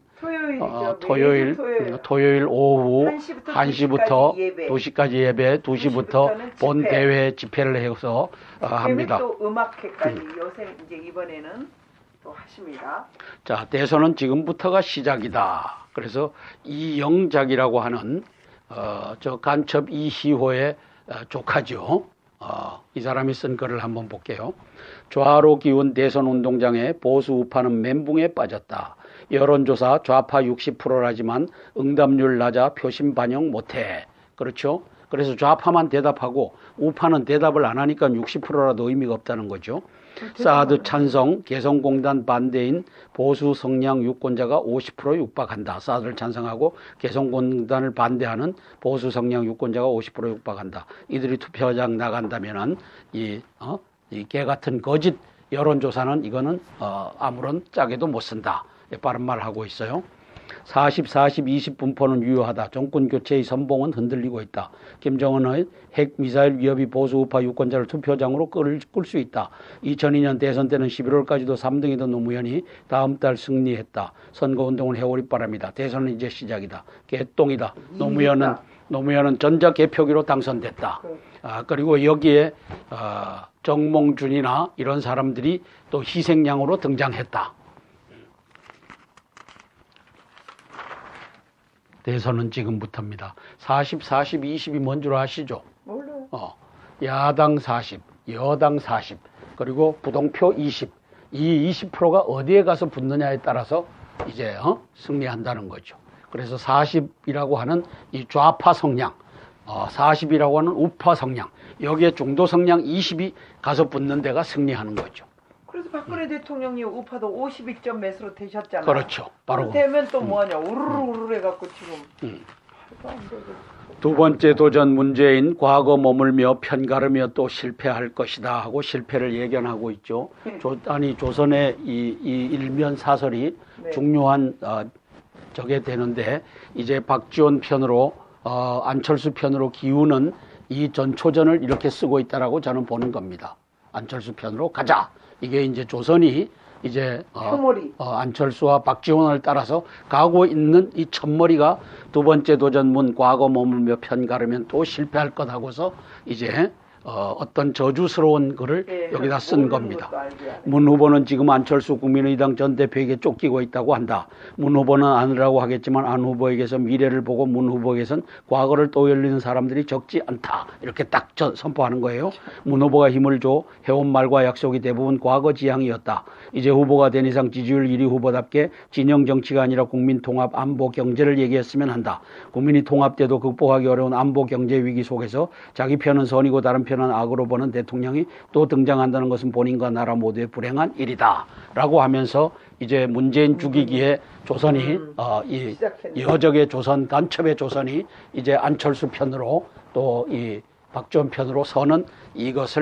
토요일 오후 1시부터 2시까지 예배, 2시부터 본 대회 집회를 해서 합니다. 또 음악회까지 요새 이제 이번에는 또 하십니다. 자, 대선은 지금부터가 시작이다. 그래서 이영작이라고 하는 저 간첩 이희호의 조카죠. 이 사람이 쓴 글을 한번 볼게요. 좌로 기운 대선 운동장에 보수 우파는 멘붕에 빠졌다. 여론조사 좌파 60%라지만 응답률 낮아 표심 반영 못해. 그렇죠? 그래서 좌파만 대답하고 우파는 대답을 안 하니까 60%라도 의미가 없다는 거죠. 사드 찬성, 개성공단 반대인 보수 성향 유권자가 50% 육박한다. 사드를 찬성하고 개성공단을 반대하는 보수 성향 유권자가 50% 육박한다. 이들이 투표장 나간다면은 이 개 같은 거짓 여론조사는 이거는 아무런 짝에도 못 쓴다. 빠른 말 하고 있어요. 40, 40, 20 분포는 유효하다. 정권 교체의 선봉은 흔들리고 있다. 김정은의 핵 미사일 위협이 보수 우파 유권자를 투표장으로 끌 수 있다. 2002년 대선 때는 11월까지도 3등이던 노무현이 다음 달 승리했다. 선거운동을 해오리 바랍니다. 대선은 이제 시작이다. 개똥이다. 노무현은 전자개표기로 당선됐다. 그리고 여기에 정몽준이나 이런 사람들이 또 희생양으로 등장했다. 대선은 지금부터입니다. 40, 40, 20이 뭔 줄 아시죠? 몰라요. 야당 40, 여당 40, 그리고 부동표 20. 이 20%가 어디에 가서 붙느냐에 따라서 이제 승리한다는 거죠. 그래서 40이라고 하는 이 좌파 성향, 40이라고 하는 우파 성향, 여기에 중도 성향 20이 가서 붙는 데가 승리하는 거죠. 그래서 박근혜 대통령이 우파도 52점 몇으로 되셨잖아요. 그렇죠. 바로 되면 또 뭐하냐. 우르르 해갖고 지금. 두 번째 도전 문재인 과거 머물며 편가르며 또 실패할 것이다 하고 실패를 예견하고 있죠. 조선의 이 일면 사설이 중요한 저게 되는데 이제 박지원 편으로 안철수 편으로 기우는 이 전초전을 이렇게 쓰고 있다라고 저는 보는 겁니다. 안철수 편으로 가자. 이게 이제 조선이 이제 안철수와 박지원을 따라서 가고 있는 이 첫머리가 두 번째 도전문 과거 머물며 편가르면 또 실패할 것 하고서 이제 어떤 저주스러운 글을 여기다 쓴 겁니다. 문 후보는 지금 안철수 국민의당 전 대표에게 쫓기고 있다고 한다. 문 후보는 아니라고 하겠지만 안 후보에게서 미래를 보고 문 후보에게선 과거를 떠올리는 사람들이 적지 않다. 이렇게 딱 선포하는 거예요. 문 후보가 힘을 줘 해온 말과 약속이 대부분 과거 지향이었다. 이제 후보가 된 이상 지지율 1위 후보답게 진영 정치가 아니라 국민 통합, 안보, 경제를 얘기했으면 한다. 국민이 통합돼도 극복하기 어려운 안보, 경제 위기 속에서 자기 편은 선이고 다른 편은 저는 악으로 보는 대통령이 또 등장한다는 것은 본인과 나라 모두의 불행한 일이다라고 하면서 이제 문재인 죽이기에 조선이 이 시작했네. 여적의 조선, 간첩의 조선이 이제 안철수 편으로 또 이 박지원 편으로 서는 이것을